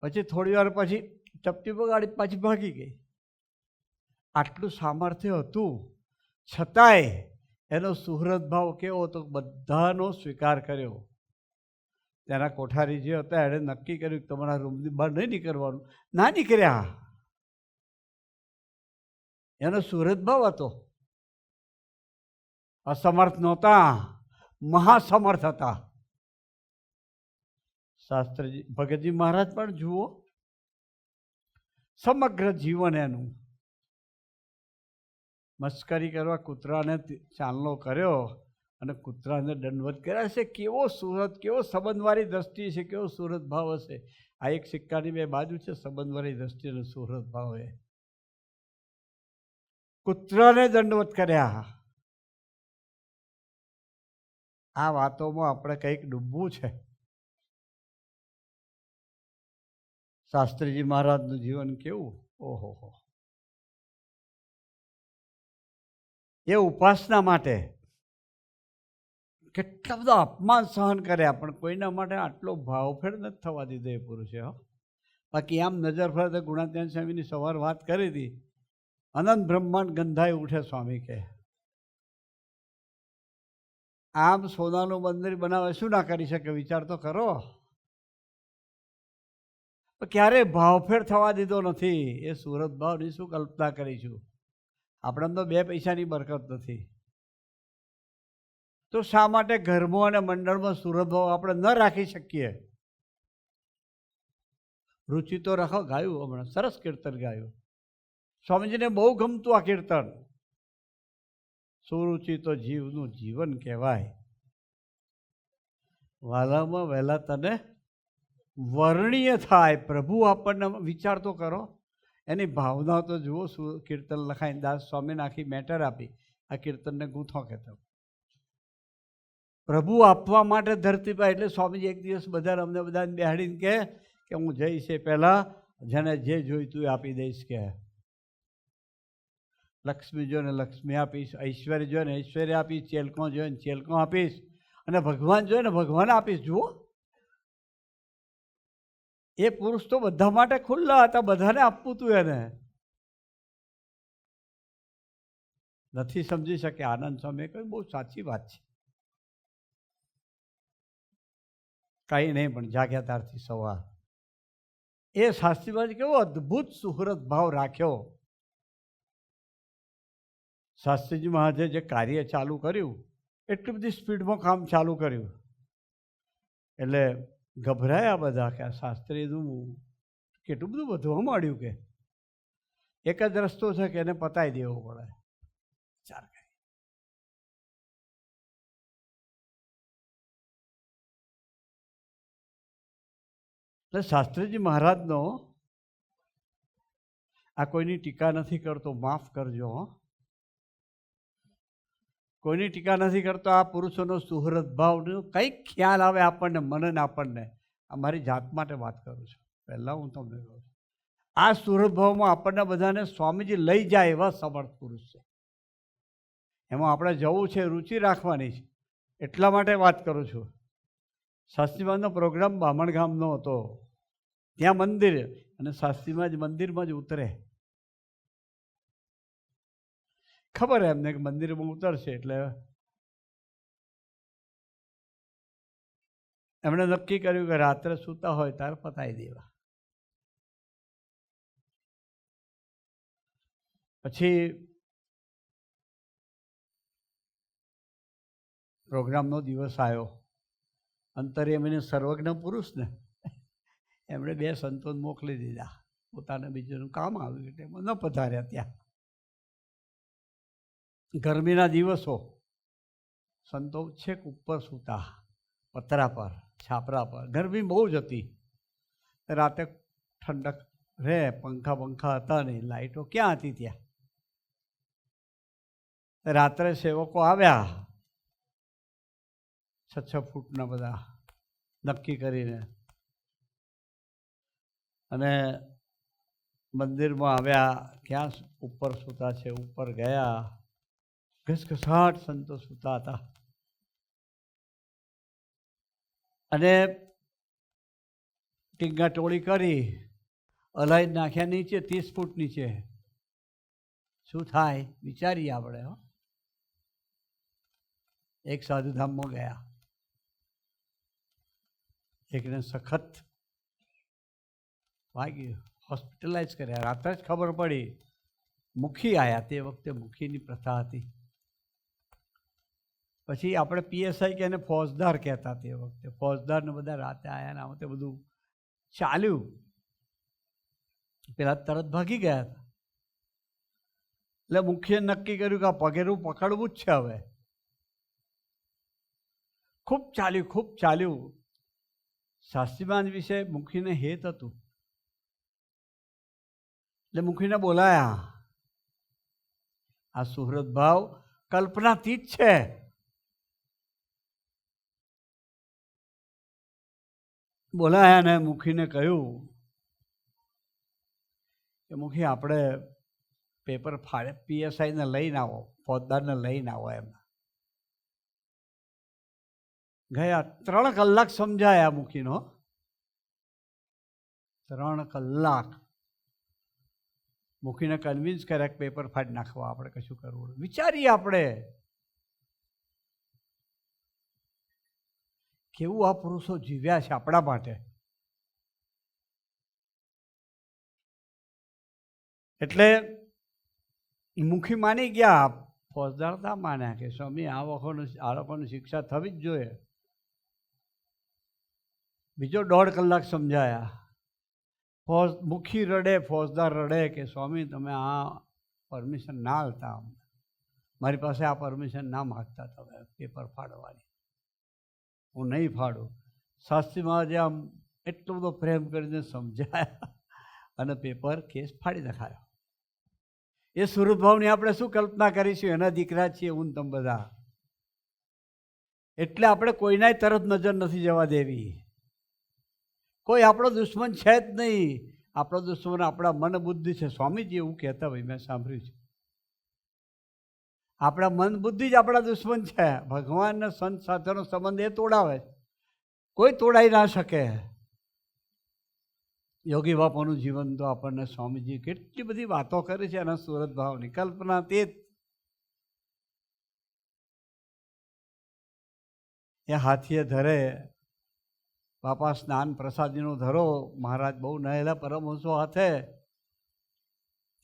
[SPEAKER 1] પછી થોડી વાર પછી ચપટી બગાડી પાછી ભાગી ગઈ. આટલું સામર્થ્ય હતું છતાંય એનો સુહૃદ ભાવ કેવો તો બધાનો સ્વીકાર કર્યો. તેના કોઠારી જે હતા એણે નક્કી કર્યું કે તમારા રૂમની બહાર નહીં નીકળવાનું. ના નીકળ્યા. એનો સુહૃદ ભાવ હતો. અસમર્થ નહોતા, મહાસમર્થ હતા. શાસ્ત્રીજી ભગતજી મહારાજ પણ જુઓ, સમગ્ર જીવન એનું મસ્કરી કરવા કૂતરાને ચાલનો કર્યો અને કૂતરાને દંડવત કર્યા છે. કેવો સુરત, કેવો સંબંધવાળી દ્રષ્ટિ છે, કેવો સુરત ભાવ હશે. આ એક સિક્કાની બે બાજુ છે, સંબંધવાળી દ્રષ્ટિનો સુરત ભાવ એ. કૂતરાને દંડવત કર્યા. આ વાતોમાં આપણે કંઈક ડૂબવું છે. શાસ્ત્રીજી મહારાજનું જીવન કેવું! ઓહો! એ ઉપાસના માટે કેટલા બધા અપમાન સહન કર્યા, પણ કોઈના માટે આટલો ભાવફેર નથી થવા દીધો એ પુરુષે. બાકી આમ નજર ફરે તો ગુણાત્યાન સ્વામીની સવાર વાત કરી હતી, અનંત બ્રહ્માંડ ગંધાઈ ઉઠે સ્વામી કે. આમ સોનાનું મંદિર બનાવે શું ના કરી શકે, વિચાર તો કરો. ક્યારેય ભાવફેર થવા દીધો નથી. એ સુરત ભાવની શું કલ્પના કરીશું. આપણે તો બે પૈસાની બરકત નથી, તો શા માટે ઘરમાં અને મંડળમાં સુરત ભાવ આપણે ન રાખી શકીએ? રુચિ તો રાખો. ગાયું હમણાં સરસ કીર્તન ગાયું. સ્વામીજીને બહુ ગમતું આ કીર્તન. સુરુચિ તો જીવનું જીવન કહેવાય. વાલામાં વહેલા તને વર્ણિય થાય. પ્રભુ આપણને વિચાર તો કરો. એની ભાવના તો જુઓ. કીર્તન લખાઈને દાસ સ્વામીને આખી મેટર આપી. આ કીર્તનને ગૂંથો કહેતો. પ્રભુ આપવા માટે ધરતી પર. એટલે સ્વામીજી એક દિવસ બધા અમને બધાને બેહાડીને કહે કે હું જઈશ એ પહેલાં જેને જે જોઈતું એ આપી દઈશ કે. લક્ષ્મી જોઈને લક્ષ્મી આપીશ, ઐશ્વર્ય જોઈને ઐશ્વર્ય આપીશ, ચેલકો જોઈને ચેલકો આપીશ, અને ભગવાન જોઈને ભગવાન આપીશ. જુઓ, એ પુરુષ તો બધા માટે ખુલ્લા હતા, બધાને આપવું હતું એને. નથી સમજી શકે. આનંદ સ્વામીએ કહ્યું બહુ સાચી વાત છે. કંઈ નહીં, પણ જાગ્યા ત્યારથી સવાર એ શાસ્ત્રીબાજી કેવો અદ્ભુત સુહૃદ ભાવ રાખ્યો. શાસ્ત્રીજી મહારાજે જે કાર્ય ચાલુ કર્યું, એટલી બધી સ્પીડમાં કામ ચાલુ કર્યું, એટલે ગભરાયા બધા કે આ શાસ્ત્રીનું કેટલું બધું વધવા માંડ્યું. કે એક જ રસ્તો છે કે એને પતાવી દેવો પડે. ચાર એટલે શાસ્ત્રીજી મહારાજનો આ કોઈની ટીકા નથી કરતો, માફ કરજો. કોઈની ટીકા નથી કરતો. આ પુરુષોનો સુહૃદ ભાવનો કંઈક ખ્યાલ આવે આપણને, મને ને આપણને. આ મારી જાત માટે વાત કરું છું. પહેલાં હું તમને કહું છું, આ સુહૃદ ભાવમાં આપણને બધાને સ્વામીજી લઈ જાય એવા સમર્થ પુરુષ છે. એમાં આપણે જવું છે, રુચિ રાખવાની છે. એટલા માટે વાત કરું છું. શાસ્ત્રીબાદનો પ્રોગ્રામ બામણ ગામનો હતો. ત્યાં મંદિર, અને શાસ્ત્રીમાં જ મંદિરમાં જ ઉતરે. ખબર એમને કે મંદિરમાં ઉતરશે એટલે એમણે નક્કી કર્યું કે રાત્રે સૂતા હોય ત્યારે પતાવી દેવા. પછી પ્રોગ્રામનો દિવસ આવ્યો. અંતર્યામીને સર્વજ્ઞ પુરુષ ને એમણે બે સંતોને મોકલી દીધા. પોતાને બીજું કામ આવ્યું એટલે એમાં ન પધાર્યા. ત્યાં ગરમીના દિવસો, સંતો છેક ઉપર સૂતા, પતરા પર, છાપરા પર. ગરમી બહુ જ હતી. રાતે ઠંડક રહે, પંખા હતા નહીં, લાઈટો ક્યાં હતી ત્યાં. રાત્રે સેવકો આવ્યા 6 ફૂટના બધા નક્કી કરીને, અને મંદિરમાં આવ્યા. ક્યાં ઉપર સૂતા છે, ઉપર ગયા. ઘસઘસાટ સંતો સૂતા હતા. અને ટીંગા ટોળી કરી અલાઈ નાખ્યા નીચે, 30 ફૂટ નીચે. શું થાય વિચારીએ આપણે. એક સાધુધામમાં ગયા, એકને સખત વાગ્યું, હોસ્પિટલાઇઝ કર્યા. રાત્રે જ ખબર પડી મુખી આવ્યા. તે વખતે મુખીની પ્રથા હતી. પછી આપણે પીએસઆઈ કે એને ફોજદાર કહેતા. તે વખતે ફોજદારને બધા રાતે આવ્યા ને આમ તે બધું ચાલ્યું. પેલા તરત ભાગી ગયા હતા. એટલે મુખીએ નક્કી કર્યું કે આ પગેરું પકડવું જ છે. હવે ખૂબ ચાલ્યું, ખૂબ ચાલ્યું. શાસ્ત્રીમાન વિશે મુખીને હેત હતું. એટલે મુખીને બોલાયા. આ સુહૃદ ભાવ કલ્પનાતીત છે. બોલાયા ને મુખીને કહ્યું કે મુખી આપણે પેપર ફાડે, પીએસઆઈને લઈને આવો, ફોજદારને લઈને આવો. એમ ગયા. 3 કલાક સમજાયા મુખીનો. 3 કલાક મુખીને કન્વિન્સ કર્યા કે પેપર ફાડી નાખવા, આપણે કશું કરવું. વિચારીએ આપણે કેવું આ પુરુષો જીવ્યા છે આપણા માટે. એટલે મુખી માની ગયા. ફોજદાર ના માન્યા કે સ્વામી આ લોકોની શિક્ષા થવી જ જોઈએ. બીજો 1.5 કલાક સમજાયા. મુખી રડે, ફોજદાર રડે કે સ્વામી તમે આ પરમિશન ના આલતા, મારી પાસે આ પરમિશન ના માગતા તમે પેપર ફાડવાની. હું નહીં ફાડું. શાસ્ત્રી મહારાજે આમ એટલો બધો પ્રેમ કરીને સમજાયા અને પેપર કેસ ફાડી નાખાયો. એ સુરત ભાવની આપણે શું કલ્પના કરીશું? એના દીકરા છીએ હું તમે બધા. એટલે આપણે કોઈના તરફ નજર નથી જવા દેવી. કોઈ આપણો દુશ્મન છે જ નહીં. આપણો દુશ્મન આપણા મન બુદ્ધિ છે. સ્વામીજી એવું કહેતા હોય, મેં સાંભળ્યું છે. આપણા મન બુદ્ધિ જ આપણા દુશ્મન છે. ભગવાનના સંત સાથેનો સંબંધ એ તોડાવે છે, કોઈ તોડાઈ ના શકે. યોગી બાપાનું જીવન તો આપણને સ્વામીજી કેટલી બધી વાતો કરી છે. એના સુરત ભાવની કલ્પના તે હાથીએ ધરે. બાપા સ્નાન પ્રસાદીનો ધરો. મહારાજ બહુ નહેલા પરમહંસો હાથે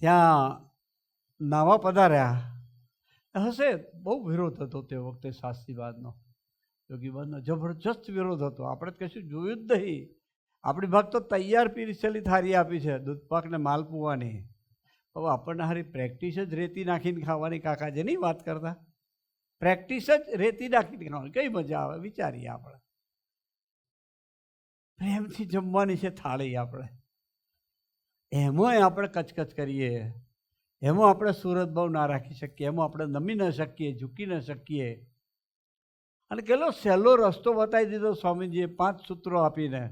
[SPEAKER 1] ત્યાં નાવા પધાર્યા હશે. બહુ વિરોધ હતો તે વખતે શાસ્ત્રીવાદનો, યોગીવાદનો જબરજસ્ત વિરોધ હતો. આપણે કશું જોયું જ નહીં. આપણી ભાગ તો તૈયાર પીરસેલી થાળી આપી છે, દૂધપાક ને માલપુવાની. હવે આપણને હારી પ્રેક્ટિસ જ રેતી નાખીને ખાવાની. કાકા જેની વાત કરતા, પ્રેક્ટિસ જ રેતી નાખીને ખાવાની. કઈ મજા આવે વિચારીએ. આપણે પ્રેમથી જમવાની છે થાળી. આપણે એમાંય આપણે કચકચ કરીએ. એમાં આપણે સુરત ભાવ ના રાખી શકીએ. એમાં આપણે નમી ન શકીએ, ઝૂકી ન શકીએ. અને કેટલો સહેલો રસ્તો બતાવી દીધો સ્વામીજીએ 5 સૂત્રો આપીને.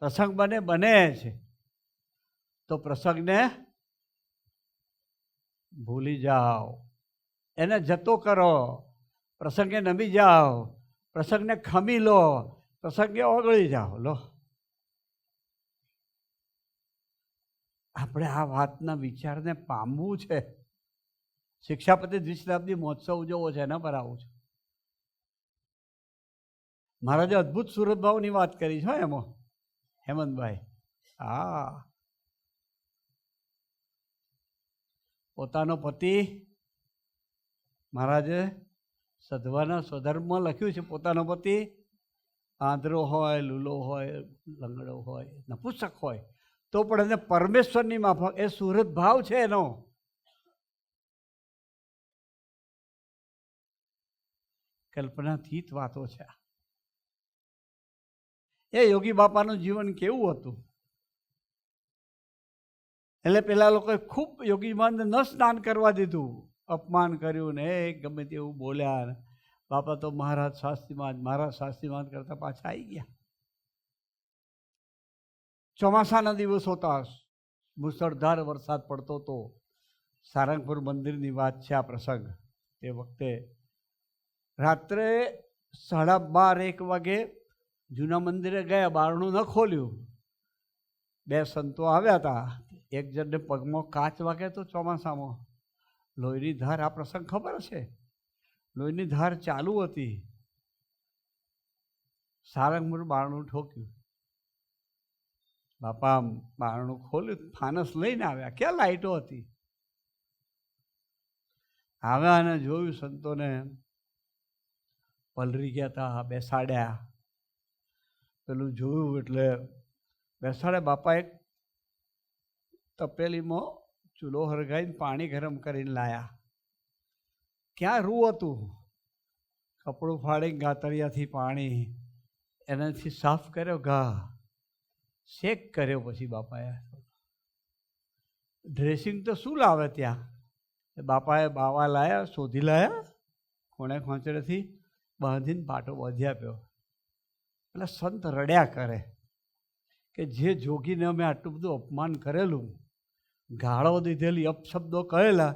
[SPEAKER 1] પ્રસંગ બને છે તો પ્રસંગને ભૂલી જાઓ, એને જતો કરો. પ્રસંગે નમી જાઓ, પ્રસંગને ખમી લો, પ્રસંગે ઓગળી જાઓ. લો, આપણે આ વાતના વિચારને પામવું છે. શિક્ષાપતિ દ્વિશતાબ્દી મહોત્સવ ઉજવવો છે, એના પર આવું છે. મહારાજે અદ્ભુત સુરત ભાવની વાત કરી છે એમાં, હેમંતભાઈ. હા, પોતાનો પતિ મહારાજે સધવાના સ્વધર્મમાં લખ્યું છે. પોતાનો પતિ આંધળો હોય, લૂલો હોય, લંગડો હોય, નપુંસક હોય તો પણ એને પરમેશ્વરની માફક, એ સુરત ભાવ છે એનો. કલ્પનાતીત વાતો છે. એ યોગી બાપાનું જીવન કેવું હતું? એટલે પેલા લોકોએ ખૂબ યોગીમાનને ન સ્નાન કરવા દીધું, અપમાન કર્યું ને ગમે તેવું બોલ્યા. બાપા તો મહારાજ શાસ્ત્રીમાન કરતા પાછા આવી ગયા. ચોમાસાના દિવસો હતા, મુસળધાર વરસાદ પડતો હતો. સારંગપુર મંદિરની વાત છે આ પ્રસંગ. તે વખતે રાત્રે 12:30-1 વાગે જૂના મંદિરે ગયા, બારણું ન ખોલ્યું, બે સંતો આવ્યા હતા, એક જણને પગમાં કાચ વાગે તો ચોમાસામાં લોહીની ધાર, આ પ્રસંગ ખબર છે, લોહીની ધાર ચાલુ હતી, સારંગપુર બારણું ઠોક્યું, બાપા બારણું ખોલ્યું, ફાનસ લઈને આવ્યા, ક્યાં લાઈટો હતી, આવ્યા અને જોયું સંતોને પલરી ગયા હતા, બેસાડ્યા, પેલું જોયું એટલે બેસાડે, બાપા એક તપેલીમાં ચૂલો હરગાઈને પાણી ગરમ કરીને લાયા, ક્યાં રૂ હતું, કપડું ફાડીને ગાતરિયાથી પાણી એનાથી સાફ કર્યો, ઘા શેક કર્યો, પછી બાપાએ ડ્રેસિંગ તો શું લાવે ત્યાં, બાપાએ બાવા લાયા, શોધી લાયા, કોણે ખોંચડેથી બાંધીને પાટો બાંધી આપ્યો. એટલે સંત રડ્યા કરે કે જે જોગીને અમે આટલું બધું અપમાન કરેલું, ગાળો દીધેલી, અપશબ્દો કહેલા,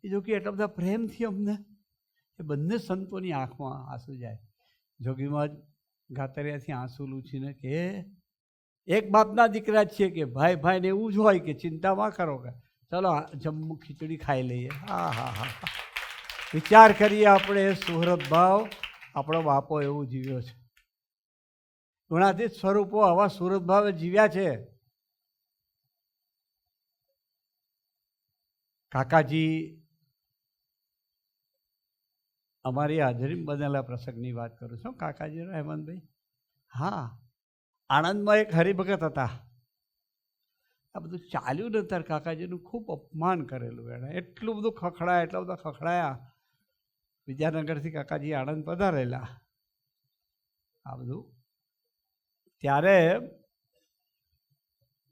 [SPEAKER 1] એ જોગી એટલા બધા પ્રેમથી અમને, એ બંને સંતોની આંખમાં આંસુ જાય. જોગીમાં ગાતરિયાથી આંસુ લૂછીને કે એક બાપના દીકરા જ છીએ, કે ભાઈ ભાઈને એવું જ હોય કે ચિંતામાં કરો, કે ચલો જમવું ખીચડી ખાઈ લઈએ. હા હા હા, વિચાર કરીએ આપણે, સુહૃદ ભાવ આપણો બાપો એવું જીવ્યો છે, ગુણાતીત સ્વરૂપો આવા સુહૃદ ભાવે જીવ્યા છે. કાકાજી અમારી હાજરીમાં બનેલા પ્રસંગની વાત કરું છું, કાકાજી હેમંતભાઈ. હા, આણંદમાં એક હરિભગત હતા, આ બધું ચાલ્યું ને ત્યારે કાકાજીનું ખૂબ અપમાન કરેલું એણે, એટલું બધું ખખડાયા, એટલા બધા ખખડાયા. વિદ્યાનગરથી કાકાજી આણંદ પધારેલા, આ બધું ત્યારે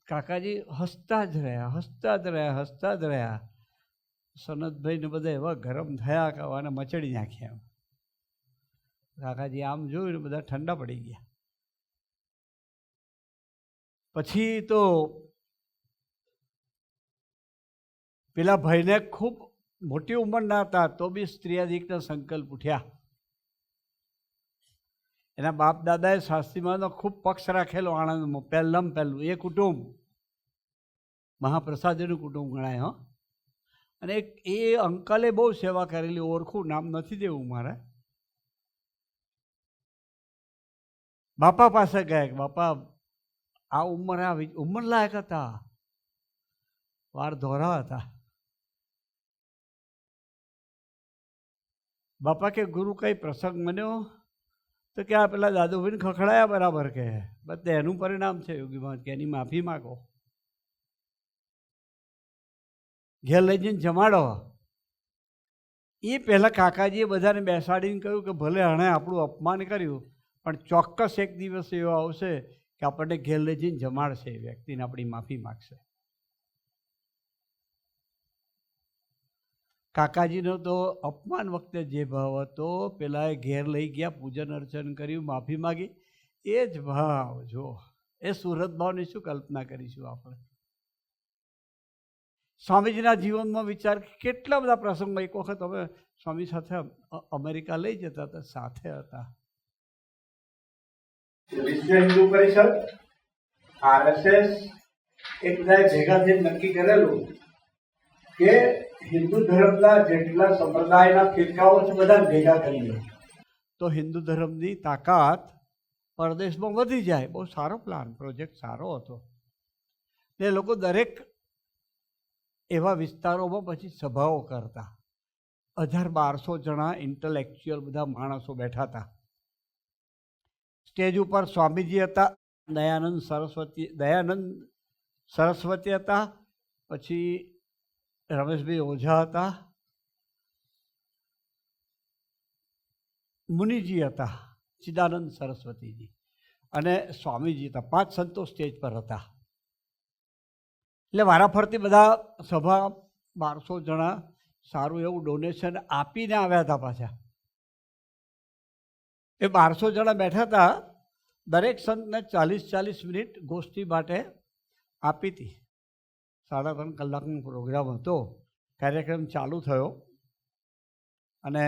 [SPEAKER 1] કાકાજી હસતા જ રહ્યા, હસતા જ રહ્યા, હસતા જ રહ્યા. સનતભાઈને બધા એવા ગરમ થયા કે આને મચડી નાખ્યા. કાકાજી આમ જોયું ને બધા ઠંડા પડી ગયા. પછી તો પેલા ભાઈને ખૂબ મોટી ઉંમરના હતા, તો બી સ્ત્રીયાદિકના સંકલ્પ ઉઠ્યા. એના બાપ દાદાએ શાસ્ત્રીમાનો ખૂબ પક્ષ રાખેલો આણંદમાં, પહેલું એ કુટુંબ મહાપ્રસાદીનું કુટુંબ ગણાય. હો, અને એ અંકલે બહુ સેવા કરેલી, ઓળખું, નામ નથી દેવું મારે. બાપા પાસે ગયા કે બાપા આ ઉંમર લાયક હતા, વાળ ધોરા હતા. બાપા કે ગુરુ કઈ પ્રસંગ બન્યો, તો કે આ પેલા દાદુભાઈને ખખડાયા બરાબર, કે બસ એનું પરિણામ છે યોગીમાં, કે એની માફી માગો, ઘેર લઈ જઈને જમાડો. એ પહેલાં કાકાજીએ બધાને બેસાડીને કહ્યું કે ભલે આણે આપણું અપમાન કર્યું, પણ ચોક્કસ એક દિવસ એવો આવશે કે આપણને ઘેર લઈ જઈને જમાડશે, એ વ્યક્તિને આપણી માફી માગશે. કાકાજીનો તો અપમાન વખતે જે ભાવ હતો, પેલા એ ઘેર લઈ ગયા, પૂજન અર્ચન કર્યું, માફી માગી, એ જ ભાવ જો, એ સુરત ભાવની શું કલ્પના કરીશું આપણે. સ્વામીજીના જીવનમાં વિચાર, કેટલા બધા પ્રસંગો. એક વખત અમે સ્વામી સાથે અમેરિકા લઈ જતા હતા, સાથે હતા. વિશ્વ હિન્દુ પરિષદ, RSS એક બધાએ ભેગા થઈને નક્કી કરેલું કે હિન્દુ ધર્મના જેટલા સંપ્રદાયના ફિરકાઓ છે બધાને ભેગા કરીએ તો હિન્દુ ધર્મની તાકાત પરદેશમાં વધી જાય. બહુ સારો પ્લાન, પ્રોજેક્ટ સારો હતો. એ લોકો દરેક એવા વિસ્તારોમાં પછી સભાઓ કરતા. 1200 જણા ઇન્ટેલેક્ચ્યુઅલ બધા માણસો બેઠા હતા. સ્ટેજ ઉપર સ્વામીજી હતા, દયાનંદ સરસ્વતી હતા, પછી રમેશભાઈ ઓઝા હતા, મુનિજી હતા, ચિદાનંદ સરસ્વતીજી, અને સ્વામીજી હતા. 5 સંતો સ્ટેજ પર હતા. એટલે વારાફરતી બધા સભા 1200 જણા સારું એવું ડોનેશન આપીને આવ્યા હતા. પાછા એ 1200 જણા બેઠા હતા. દરેક સંતને 40-40 મિનિટ ગોષ્ઠી માટે આપી હતી. 3.5 કલાકનો પ્રોગ્રામ હતો. કાર્યક્રમ ચાલુ થયો અને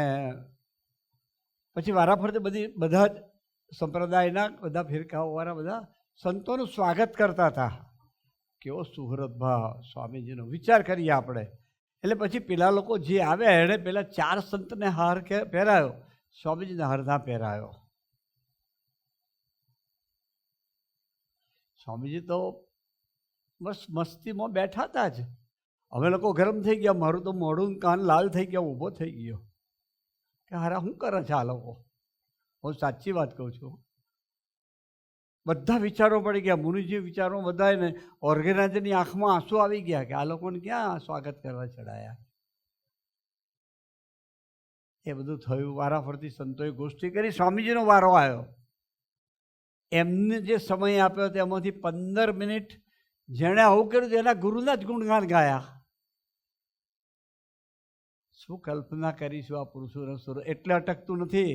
[SPEAKER 1] પછી વારાફરતી બધા જ સંપ્રદાયના બધા ફિરકાઓવાળા બધા સંતોનું સ્વાગત કરતા હતા. કેવો સુહૃદ ભાવ સ્વામીજીનો વિચાર કરીએ આપણે. એટલે પછી પેલા લોકો જે આવ્યા એણે પેલા 4 સંતને હાર પહેરાયો, સ્વામીજીને હાર ના પહેરાયો. સ્વામીજી તો બસ મસ્તીમાં બેઠા હતા જ. અમે લોકો ગરમ થઈ ગયા, મારું તો મોઢું કાન લાલ થઈ ગયા, ઊભો થઈ ગયો કે હારા શું કરે છે આ લોકો. હું સાચી વાત કહું છું. બધા વિચારો પડી ગયા, મુનિજી વિચારો બધાને. ઓર્ગેનાઇઝરની આંખમાં આંસુ આવી ગયા કે આ લોકોને ક્યાં સ્વાગત કરવા ચડાયા. એ બધું થયું. વારાફરતી સંતોએ ગોષ્ઠી કરી, સ્વામીજીનો વારો આવ્યો. એમને જે સમય આપ્યો તેમાંથી 15 મિનિટ જેણે આવું કર્યું તેના ગુરુના જ ગુણગાન ગાયા. શું કલ્પના કરીશું આ પુરુષોનો સુર. એટલે અટકતું નથી.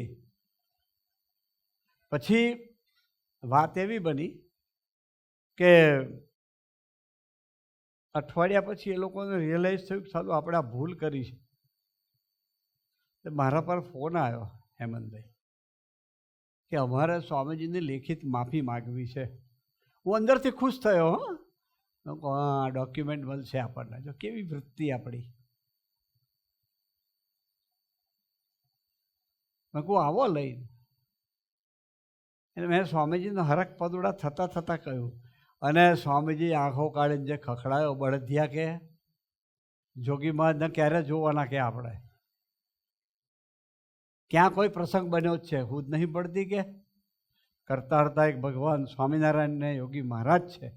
[SPEAKER 1] પછી વાત એવી બની કે અઠવાડિયા પછી એ લોકોને રિયલાઇઝ થયું કે સાલું આપણે આ ભૂલ કરી છે. મારા પર ફોન આવ્યો હેમંતભાઈ કે અમારે સ્વામીજીની લેખિત માફી માગવી છે. હું અંદરથી ખુશ થયો. હા, ડોક્યુમેન્ટ મળશે આપણને. જો કેવી વૃત્તિ આપણી. મેં કહું આવો લઈને. એટલે મેં સ્વામીજીના હરખ પદુડા થતાં થતાં કહ્યું. અને સ્વામીજી આંખો કાઢીને જે ખખડાયો, બળદિયા કે જોગીમાં ક્યારે જોવાના કે આપણે ક્યાં કોઈ પ્રસંગ બન્યો જ છે, હું જ નહીં પડતી કે કરતા કરતા એક ભગવાન સ્વામિનારાયણને યોગી મહારાજ છે.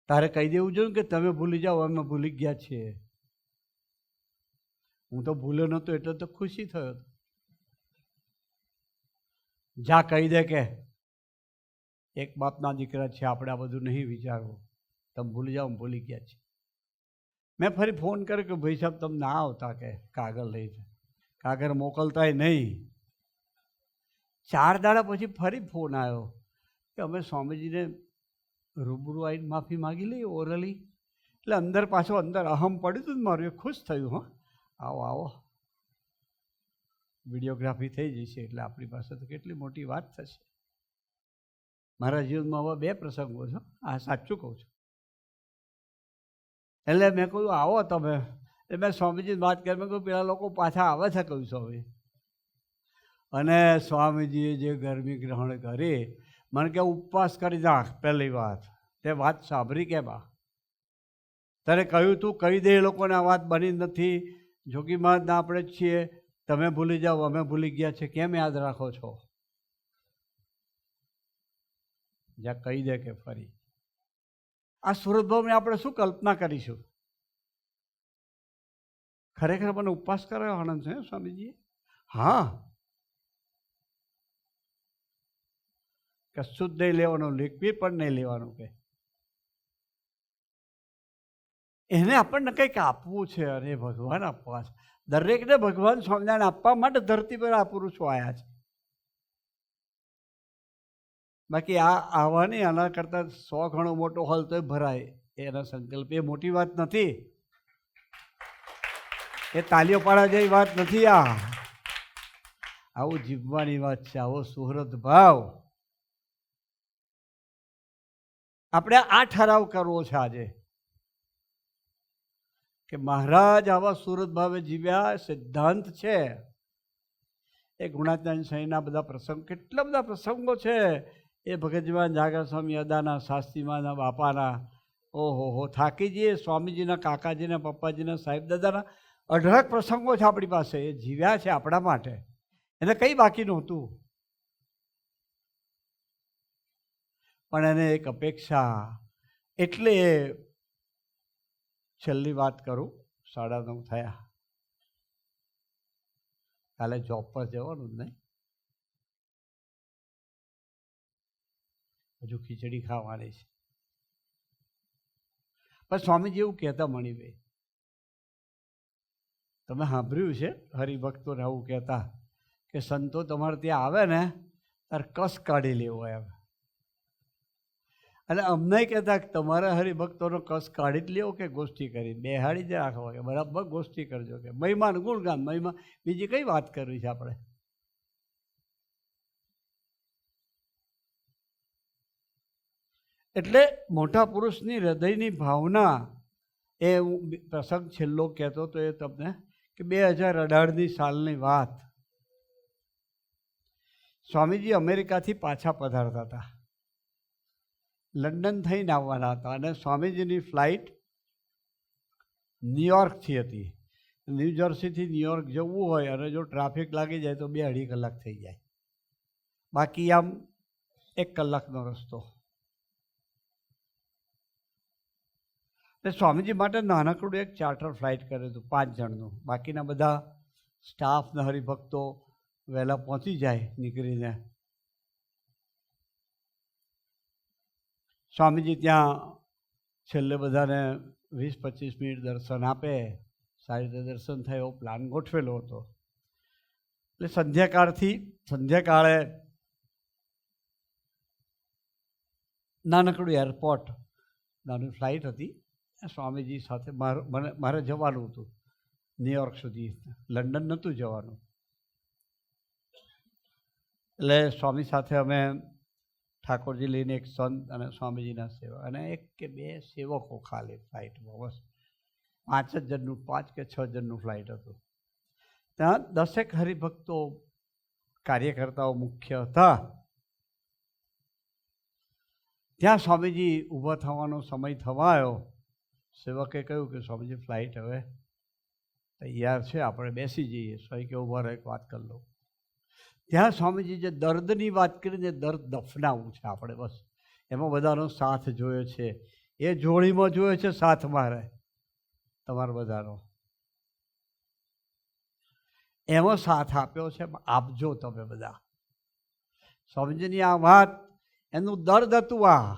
[SPEAKER 1] તારે કહી દેવું જોઈએ કે તમે ભૂલી જાઓ, અમે ભૂલી ગયા છીએ. હું તો ભૂલ્યો નહોતો એટલે તો ખુશી થયો. જા કહી દે કે એક બાપના દીકરા છે, આપણે આ બધું નહીં વિચારવું, તમે ભૂલી જાઓ, ભૂલી ગયા છીએ. મેં ફરી ફોન કર્યો કે ભાઈ સાહેબ તમે ના આવતા કે કાગળ લઈ જાય. કાગળ મોકલતાય નહીં. 4 દાડા પછી ફરી ફોન આવ્યો કે અમે સ્વામીજીને રૂબરૂ આવીને માફી માગી લઈએ ઓરલી. એટલે અંદર પાછો અંદર અહમ પડ્યું હતું ને મારું. એ ખુશ થયું. હા, આવો આવો, વિડીયોગ્રાફી થઈ જશે એટલે આપણી પાસે તો કેટલી મોટી વાત થશે. મારા જીવનમાં હવે 2 પ્રસંગો છે, આ સાચું કહું છું. એટલે મેં કહ્યું આવો તમે. એટલે મેં સ્વામીજીની વાત કરી. મેં કહ્યું પેલા લોકો પાછા આવે છે, કહ્યું સ્વામી. અને સ્વામીજીએ જે ગરમી ગ્રહણ કરી, મને કે ઉપવાસ કરી નાખ. પહેલી વાત તે વાત સાંભળી કે બા તારે કહ્યું તું કહી દે એ લોકોને આ વાત બની નથી. જોગી મહારાજના આપણે જ છીએ, તમે ભૂલી જાઓ, અમે ભૂલી ગયા છે, કેમ યાદ રાખો છો? જ્યાં કહી દે કે ફરી આ સુરતભાવને આપણે શું કલ્પના કરીશું? ખરેખર મને ઉપવાસ કર્યો આનંદ છે સ્વામીજીએ. હા, કશું જ નહીં લેવાનું, લિક્વિડ પણ નહીં લેવાનું. કે એને આપણને કંઈક આપવું છે. અરે ભગવાન આપવા છે. દરેકને ભગવાન સ્વામિનારાયણ આપવા માટે ધરતી પર આ પુરુષો આવ્યા છે. બાકી આ આવવાની આના કરતાં 100 ગણો મોટો હોલ તોય ભરાય. એના સંકલ્પ એ મોટી વાત નથી. એ તાલીઓ પાડવા જેવી વાત નથી. આવું જીવવાની વાત છે. આવો સુહૃદ ભાવ. આપણે આ ઠરાવ કરવો છે આજે કે મહારાજ આવા સુરત ભાવે જીવ્યા. સિદ્ધાંત છે એ ગુણાત્યાન સહીના બધા પ્રસંગ, કેટલા બધા પ્રસંગો છે. એ ભગતજીમાં જાગર સ્વામી અદાના, શાસ્ત્રીમાના, બાપાના. ઓહો, થાકી જઈએ. સ્વામીજીના, કાકાજીના, પપ્પાજીના, સાહેબ દાદાના 18 પ્રસંગો છે આપણી પાસે. એ જીવ્યા છે આપણા માટે. એને કંઈ બાકી નહોતું. પણ એને એક અપેક્ષા. એટલે છેલ્લી વાત કરું. 9:30 થયા. કાલે જોબ પર જવાનું જ નહીં. હજુ ખીચડી ખાવાની છે. પણ સ્વામીજી એવું કહેતા, મણિભાઈ તમે સાંભળ્યું છે હરિભક્તોને આવું કહેતા કે સંતો તમારે ત્યાં આવે ને ત્યારે કસ કાઢી લેવો એમ. અને અમને કહેતા કે તમારે હરિભક્તોનો કસ કાઢી જ લેવો કે ગોષ્ઠી કરી બેહાડી જ રાખવો કે બરાબર ગોષ્ઠી કરજો કે મહિમાન ગુણગાન. મહિમા બીજી કઈ વાત કરવી છે આપણે? એટલે મોટા પુરુષની હૃદયની ભાવના એ હું પ્રસંગ છેલ્લો કહેતો તો એ તમને કે 2018ની સાલની વાત. સ્વામીજી અમેરિકાથી પાછા પધારતા હતા, લંડન થઈને આવવાના હતા અને સ્વામીજીની ફ્લાઇટ ન્યુયોર્કથી હતી. ન્યૂ જર્સીથી ન્યુયોર્ક જવું હોય અને જો ટ્રાફિક લાગી જાય તો 2-2.5 કલાક થઈ જાય, બાકી આમ 1 કલાકનો રસ્તો. એટલે સ્વામીજી માટે નાનકડું એક ચાર્ટર ફ્લાઇટ કર્યું હતું 5 જણનું. બાકીના બધા સ્ટાફના હરિભક્તો વહેલા પહોંચી જાય નીકળીને. સ્વામીજી ત્યાં છેલ્લે બધાને 20-25 મિનિટ દર્શન આપે, સારી રીતે દર્શન થાય એવો પ્લાન ગોઠવેલો હતો. એટલે સંધ્યાકાળે નાનકડું એરપોર્ટ, નાની ફ્લાઇટ હતી. સ્વામીજી સાથે મારે જવાનું હતું ન્યુયોર્ક સુધી, લંડન નહોતું જવાનું. એટલે સ્વામી સાથે અમે ઠાકોરજી લઈને એક સંત અને સ્વામીજીના સેવક અને 1 કે 2 સેવકો ખાલી ફ્લાઇટમાં, બસ 5 જ જણનું 5 કે 6 જણનું ફ્લાઇટ હતું. ત્યાં 10 હરિભક્તો કાર્યકર્તાઓ મુખ્ય હતા. ત્યાં સ્વામીજી ઊભા થવાનો સમય થવા આવ્યો. સેવકે કહ્યું કે સ્વામીજી ફ્લાઇટ હવે તૈયાર છે, આપણે બેસી જઈએ. સ્વામી કે ઊભા રહો, એક વાત કરી લો. ત્યાં સ્વામીજી જે દર્દની વાત કરીને દર્દ દફનાવવું છે આપણે, બસ એમાં બધાનો સાથ જોયો છે. એ જોડીમાં જોયો છે સાથ મારે તમારા બધાનો, એમાં સાથ આપ્યો છે. આપજો તમે બધા. સ્વામીજીની આ વાત, એનું દર્દ હતું. આ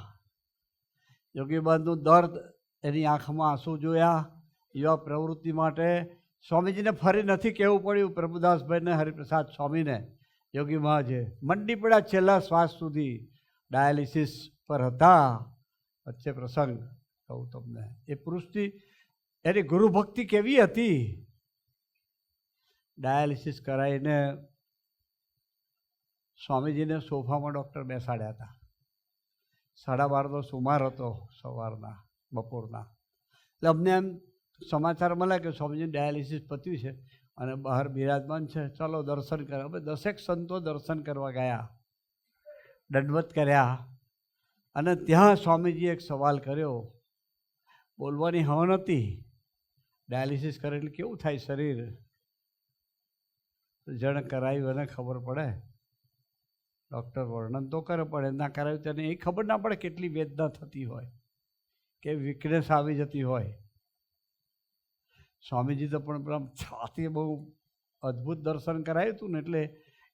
[SPEAKER 1] યોગીબાનું દર્દ, એની આંખમાં આંસુ જોયા. એવા પ્રવૃત્તિ માટે સ્વામીજીને ફરી નથી કહેવું પડ્યું. પ્રભુદાસભાઈને, હરિપ્રસાદ સ્વામીને, યોગી મહારાજે મંડી પડ્યા છેલ્લા શ્વાસ સુધી. ડાયાલિસિસ પર હતા. વચ્ચે પ્રસંગ કહું તમને, એ પુરુષની એની ગુરુભક્તિ કેવી હતી. ડાયાલિસિસ કરાવીને સ્વામીજીને સોફામાં ડૉક્ટર બેસાડ્યા હતા. 12:30 સુમાર હતો સવારના, બપોરના. એટલે અમને એમ સમાચાર મળ્યા કે સ્વામીજી ડાયાલિસિસ પત્યું છે અને બહાર બિરાજમાન છે, ચાલો દર્શન કરે. અમે 10 સંતો દર્શન કરવા ગયા, દંડવત કર્યા. અને ત્યાં સ્વામીજીએ એક સવાલ કર્યો. બોલવાની હવ નથી. ડાયાલિસિસ કરે એટલે કેવું થાય શરીર, જણ કરાયું એને ખબર પડે. ડૉક્ટર વર્ણન તો કરે, પણ ના કરાયું તેને એ ખબર ના પડે કેટલી વેદના થતી હોય, કે વીકનેસ આવી જતી હોય. સ્વામીજી તો પણ છાતી બહુ અદ્ભુત દર્શન કરાયું હતું ને, એટલે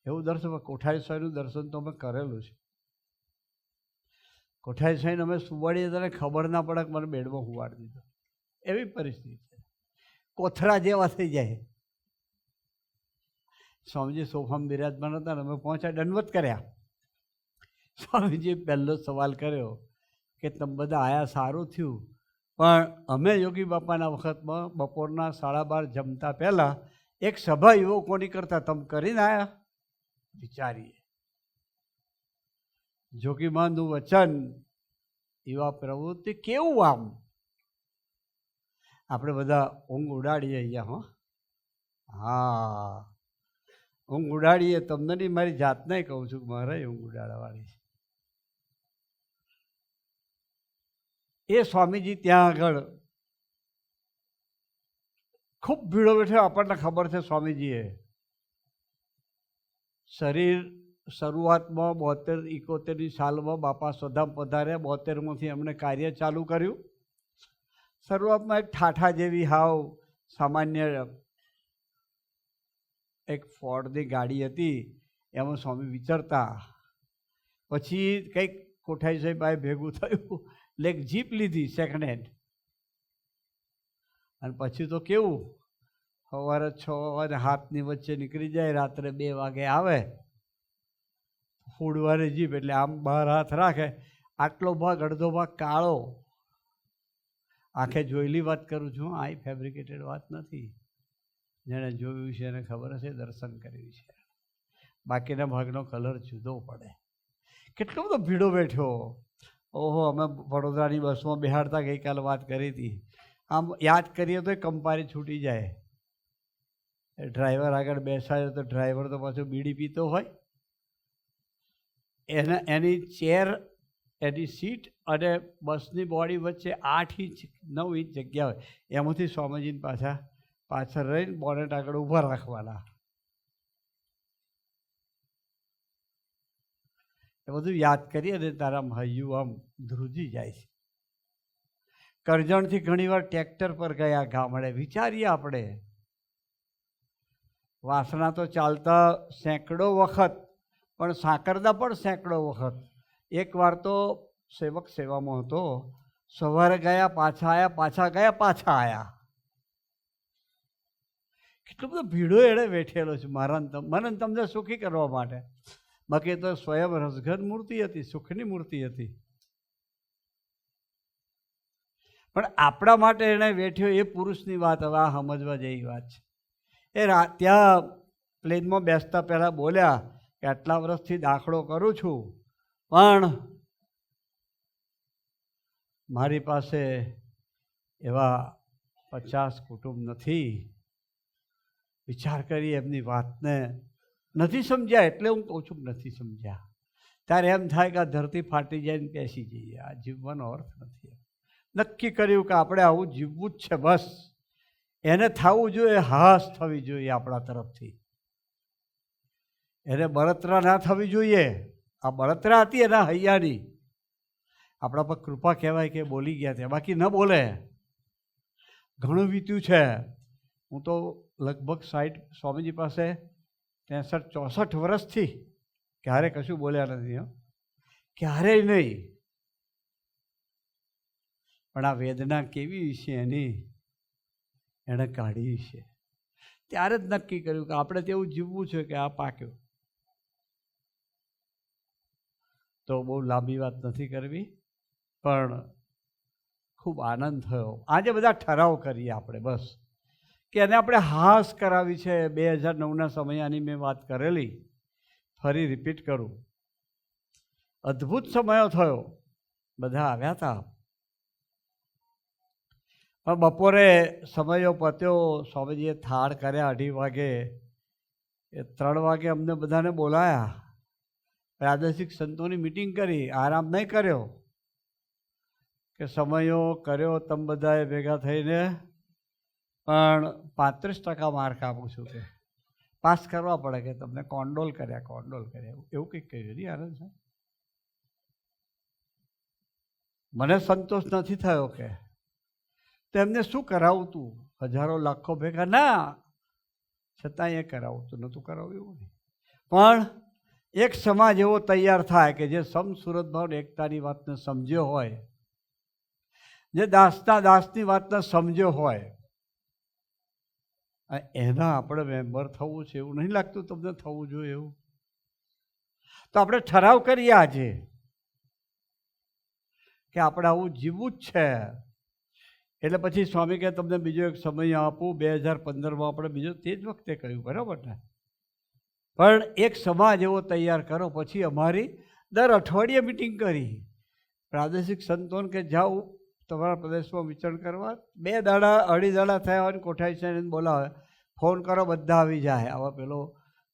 [SPEAKER 1] એવું દર્શન, કોઠારી સ્વામીનું દર્શન તો અમે કરેલું છે. કોઠારી સ્વામીને અમે સુવાડીએ ત્યારે ખબર ના પડે કે મને બેડમાં સુવાડી દીધો, એવી પરિસ્થિતિ છે. કોથળા જેવા થઈ જાય. સ્વામીજી સોફામાં બિરાજમાન હતા ને અમે પહોંચ્યા, દંડવત કર્યા. સ્વામીજીએ પહેલો સવાલ કર્યો કે તમે બધા આયા સારું થયું, પણ અમે યોગી બાપાના વખતમાં બપોરના 12:30 જમતા પહેલાં એક સભા યુવકોની કરતા તમે કરીને આવ્યા. વિચારીએ, જોગીમાનું વચન, એવા પ્રવૃત્તિ કેવું. આમ આપણે બધા ઊંઘ ઉડાડીએ અહીંયા. હા, ઊંઘ ઉડાડીએ. તમને નહીં, મારી જાતને કહું છું કે મારે ઊંઘ ઉડાડવાની છે. એ સ્વામીજી ત્યાં આગળ ખૂબ ભીડો બેઠો. આપણને ખબર છે સ્વામીજીએ શરીર શરૂઆતમાં 72-71ની સાલમાં બાપા સ્વધામ પધાર્યા. 72માંથી એમણે કાર્ય ચાલુ કર્યું. શરૂઆતમાં એક ઠાઠા જેવી હાવ સામાન્ય એક ફોર્ડની ગાડી હતી, એમાં સ્વામી વિચરતા. પછી કંઈક કોઠારી સાહેબ આ ભેગું થયું એટલે એક જીપ લીધી સેકન્ડ હેન્ડ. અને પછી તો કેવું, સવારે 6 અને 7ની વચ્ચે નીકળી જાય, રાત્રે 2 વાગે આવે. ફૂડવાળી જીપ એટલે આમ બહાર હાથ રાખે. આટલો ભાગ, અડધો ભાગ કાળો. આંખે જોયેલી વાત કરું છું, આ ફેબ્રિકેટેડ વાત નથી. જેણે જોયું છે એને ખબર હશે, દર્શન કર્યું છે. બાકીના ભાગનો કલર જુદો પડે. કેટલો બધો ભીડો બેઠો. ઓહો, અમે વડોદરાની બસમાં બેહાડતા ગઈકાલે વાત કરી હતી. આમ યાદ કરીએ તો કંપારી છૂટી જાય. ડ્રાઈવર આગળ બેસાડ્યો તો ડ્રાઈવર તો પાછો બીડી પીતો હોય, એની ચેર, એની સીટ અને બસની બોડી વચ્ચે 8 ઇંચ 9 ઇંચ જગ્યા હોય, એમાંથી સ્વામીજીને પાછળ રહીને બોનેટ આગળ ઊભા રાખવાના. એ બધું યાદ કરીએ ને તારા હૈયું આમ ધ્રુજી જાય છે. કરજણથી ઘણીવાર ટ્રેક્ટર પર ગયા ગામડે. વિચારીએ આપણે, વાસણા તો ચાલતા સેંકડો વખત, પણ સાકરદા પણ સેંકડો વખત. એકવાર તો સેવક સેવામાં હતો, સવારે ગયા પાછા આવ્યા, પાછા ગયા પાછા આવ્યા. કેટલો બધો ભીડો એણે બેઠેલો છે મને તમને સુખી કરવા માટે. બાકી તો સ્વયં રસઘન મૂર્તિ હતી, સુખની મૂર્તિ હતી. પણ આપણા માટે એણે બેઠ્યો એ પુરુષની વાત હવે આ સમજવા જેવી વાત છે. એ ત્યાં પ્લેનમાં બેસતા પહેલાં બોલ્યા કે આટલા વર્ષથી દાખલો કરું છું, પણ મારી પાસે એવા 50 કુટુંબ નથી. વિચાર કરી એમની વાતને નથી સમજ્યા, એટલે હું કહું છું નથી સમજ્યા. ત્યારે એમ થાય કે આ ધરતી ફાટી જાય ને બેસી જઈએ, આ જીવવાનો અર્થ નથી. નક્કી કર્યું કે આપણે આવું જીવવું જ છે, બસ. એને થવું જોઈએ, હાશ થવી જોઈએ આપણા તરફથી. એને બળતરા ના થવી જોઈએ. આ બળતરા હતી એના હૈયાની. આપણા પર કૃપા કહેવાય કે બોલી ગયા ત્યાં, બાકી ન બોલે. ઘણું વીત્યું છે. હું તો લગભગ 60 સ્વામીજી પાસે 63-64 વર્ષથી ક્યારે કશું બોલ્યા નથી, ક્યારેય નહીં. પણ આ વેદના કેવી છે એની, એણે કાઢી છે. ત્યારે જ નક્કી કર્યું કે આપણે તેવું જીવવું છે કે આ પાક્યો. તો બહુ લાંબી વાત નથી કરવી, પણ ખૂબ આનંદ થયો. આજે બધા ઠરાવ કરીએ આપણે બસ, કે એને આપણે હાશ કરાવી છે. 2009ના સમયની મેં વાત કરેલી, ફરી રિપીટ કરું. અદ્ભુત સમયો થયો, બધા આવ્યા હતા. પણ બપોરે સમયો પત્યો, સ્વામીજીએ થાળ કર્યા 2:30 વાગે. એ 3 વાગે અમને બધાને બોલાયા. પ્રાદેશિક સંતોની મિટિંગ કરી, આરામ નહીં કર્યો. કે સમયો કર્યો તમે બધાએ ભેગા થઈને, પણ 35% માર્ક આપું છું કે પાસ કરવા પડે, કે તમને કોન્ડોલ કર્યા એવું કંઈક કહ્યું નહીં આનંદ સાહેબ. મને સંતોષ નથી થયો કે તો એમને શું કરાવતું, હજારો લાખો ભેગા ના, છતાં એ કરાવતું નહોતું કરાવ્યું એવું નહીં. પણ એક સમાજ એવો તૈયાર થાય કે જે સમસુરત ભાવ એકતાની વાતને સમજ્યો હોય, જે દાસની વાતને સમજ્યો હોય, એના આપણે મેમ્બર થવું છે. એવું નહીં લાગતું તમને થવું જોઈએ એવું? તો આપણે ઠરાવ કરીએ આજે કે આપણે આવું જીવવું જ છે. એટલે પછી સ્વામી કહે તમને બીજો એક સમય આપું. 2015માં આપણે બીજો તે જ વખતે કહ્યું, બરાબર ને? પણ એક સમાજ એવો તૈયાર કરો. પછી અમારી દર અઠવાડિયે મિટિંગ કરી. પ્રાદેશિક સંતોન કે જાઓ તમારા પ્રદેશમાં વિચરણ કરવા. 2 દાડા 2.5 દાડા થયા હોય ને કોઠારી સાહેબ બોલાવે, ફોન કરો, બધા આવી જાય. આવા પેલો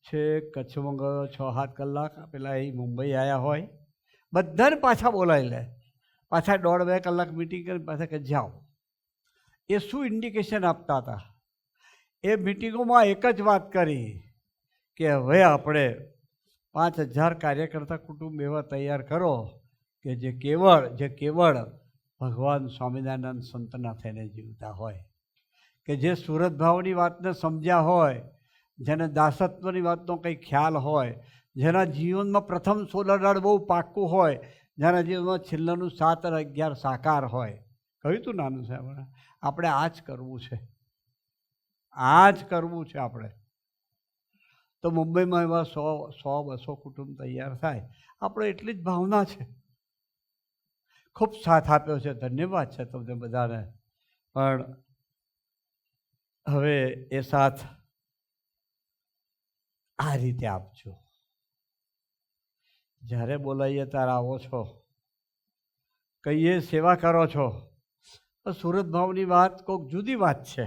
[SPEAKER 1] છે કચ્છમાં ગયો 6-7 કલાક, પેલા એ મુંબઈ આવ્યા હોય, બધાને પાછા બોલાવી લે. પાછા 1.5-2 કલાક મિટિંગ કરીને પાછા કે જાઓ. એ શું ઇન્ડિકેશન આપતા હતા? એ મિટિંગોમાં એક જ વાત કરી કે હવે આપણે 5000 કાર્યકર્તા કુટુંબ એવા તૈયાર કરો કે જે કેવળ ભગવાન સ્વામિનારાયણ સંતના થઈને જીવતા હોય, કે જે સુરત ભાવની વાતને સમજ્યા હોય, જેને દાસત્વની વાતનો કંઈ ખ્યાલ હોય, જેના જીવનમાં પ્રથમ 16 દાડ બહુ પાક્કું હોય, જેના જીવનમાં છેલ્લાનું 7 અને 11 સાકાર હોય. કહ્યું તું નાનું સાહેબ, આપણે આ જ કરવું છે, આ જ કરવું છે આપણે. તો મુંબઈમાં એવા 100-200 કુટુંબ તૈયાર થાય. આપણે એટલી જ ભાવના છે. ખૂબ સાથ આપ્યો છે, ધન્યવાદ છે તમને બધાને. પણ હવે એ સાથ આ રીતે આપજો. જ્યારે બોલાવીએ ત્યારે આવો છો, કહીએ સેવા કરો છો તો સુરત ભાવની વાત કોઈક જુદી વાત છે.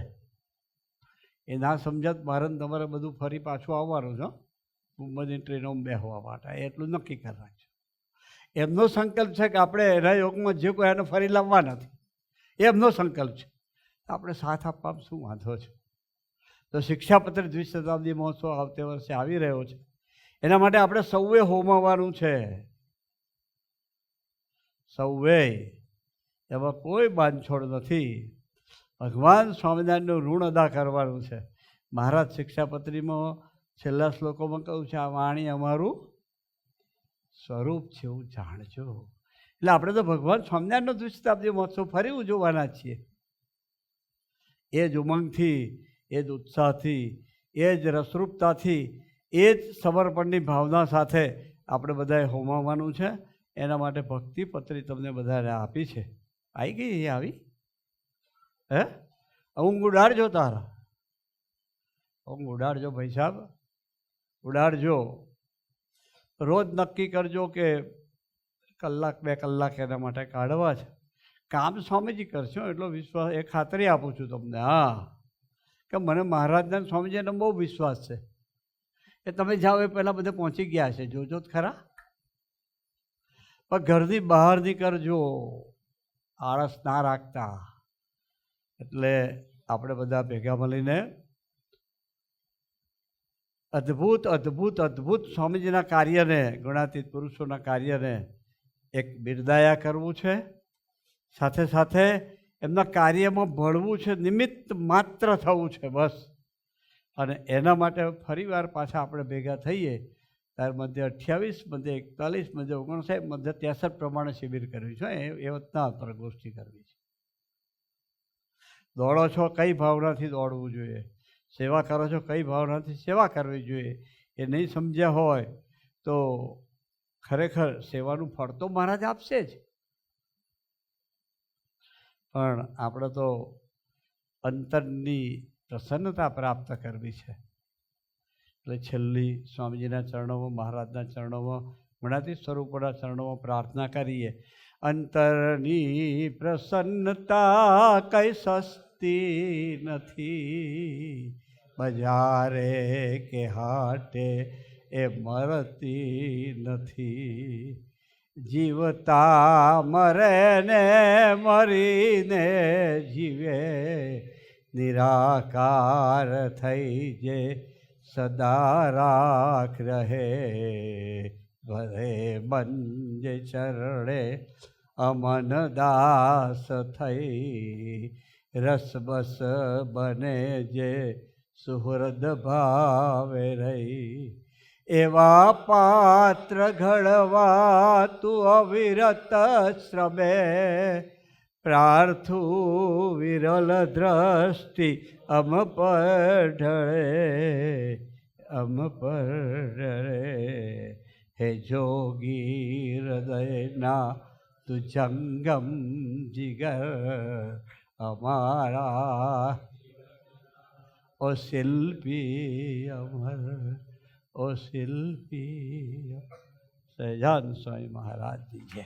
[SPEAKER 1] એ ના સમજત મારે તમારે બધું ફરી પાછું આવવાનું છો બધી ટ્રેનોમાં બેસવા માટે, એટલું નક્કી કરી રાખજો. એમનો સંકલ્પ છે કે આપણે એના યોગમાં જે કોઈ એને ફરી લાવવા નથી, એમનો સંકલ્પ છે. આપણે સાથ આપવામાં શું વાંધો છે? તો શિક્ષાપત્ર દ્વિશતાબ્દી મહોત્સવ આવતે વર્ષે આવી રહ્યો છે, એના માટે આપણે સૌએ હોમવાનું છે. સૌએ, એમાં કોઈ બાંધછોડ નથી. ભગવાન સ્વામિનારાયણનું ઋણ અદા કરવાનું છે. મહારાજ શિક્ષાપત્રીમાં છેલ્લા શ્લોકોમાં કહ્યું છે, આ વાણી અમારું સ્વરૂપ છે એવું જાણજો. એટલે આપણે તો ભગવાન સ્વામિનારાયણનો દ્વિશતાબ્દી મહોત્સવ ફરી ઉજવવાના છીએ. એ જ ઉમંગથી, એ જ ઉત્સાહથી, એ જ રસરૂપતાથી, એ જ સમર્પણની ભાવના સાથે આપણે બધાએ હોમાવાનું છે. એના માટે ભક્તિપત્રી તમને બધાને આપી છે. આવી ગઈ? એ આવી? હે? ઊંઘ ઉડાડજો તારા, ઊંઘ ઉડાડજો ભાઈ સાહેબ, ઉડાડજો. રોજ નક્કી કરજો કે કલાક 2 કલાક એના માટે કાઢવા છે. કામ સ્વામીજી કરશો એટલો વિશ્વાસ, એ ખાતરી આપું છું તમને. હા, કે મને મહારાજના સ્વામીજીને બહુ વિશ્વાસ છે. એ તમે જાઓ એ પહેલાં બધે પહોંચી ગયા છે, જોજો જ ખરા. પણ ઘરની બહાર નીકળજો, આળસ ના રાખતા. એટલે આપણે બધા ભેગા મળીને અદ્ભુત અદ્ભુત અદ્ભુત સ્વામીજીના કાર્યને, ગુણાતીત પુરુષોના કાર્યને એક બિરદાયા કરવું છે. સાથે સાથે એમના કાર્યમાં ભળવું છે, નિમિત્ત માત્ર થવું છે બસ. અને એના માટે ફરીવાર પાછા આપણે ભેગા થઈએ ત્યારે મધ્ય 28, મધ્ય 41, મધ્ય 59, મધ્ય 63 પ્રમાણે શિબિર કરવી છે. એ વતના પ્રગોષ્ઠી કરવી છે. દોડો છો કઈ ભાવનાથી દોડવું જોઈએ, સેવા કરો છો કઈ ભાવનાથી સેવા કરવી જોઈએ, એ નહીં સમજ્યા હોય તો ખરેખર સેવાનું ફળ તો મહારાજ આપશે જ. પણ આપણે તો અંતરની પ્રસન્નતા પ્રાપ્ત કરવી છે. એટલે છેલ્લી સ્વામીજીના ચરણોમાં, મહારાજના ચરણોમાં, ગુણાતીત સ્વરૂપોના ચરણોમાં પ્રાર્થના કરીએ. અંતરની પ્રસન્નતા કઈ સસ્તી નથી, બજારે કે હાટે એ મળતી નથી. જીવતા મરે ને મરીને જીવે, નિરાકાર થઈ જે સદા રાખ રહે. ભરે બંજ ચરણે અમન દાસ થઈ, રસબસ બને જે સુહૃદ ભાવે રહી. એવા પાત્ર ઘડવા તું અવિરત શ્રમે, પ્રાર્થું વિરલ દ્રષ્ટિ અમ પર ઢળે, અમ પર ઢળે. હે જોગી હૃદયના તું જંગમ જીગર અમારા, ઓ શિલ્પી અમર, ઓ શિલ્પી. સહજાનંદ સ્વામી મહારાજજી જય.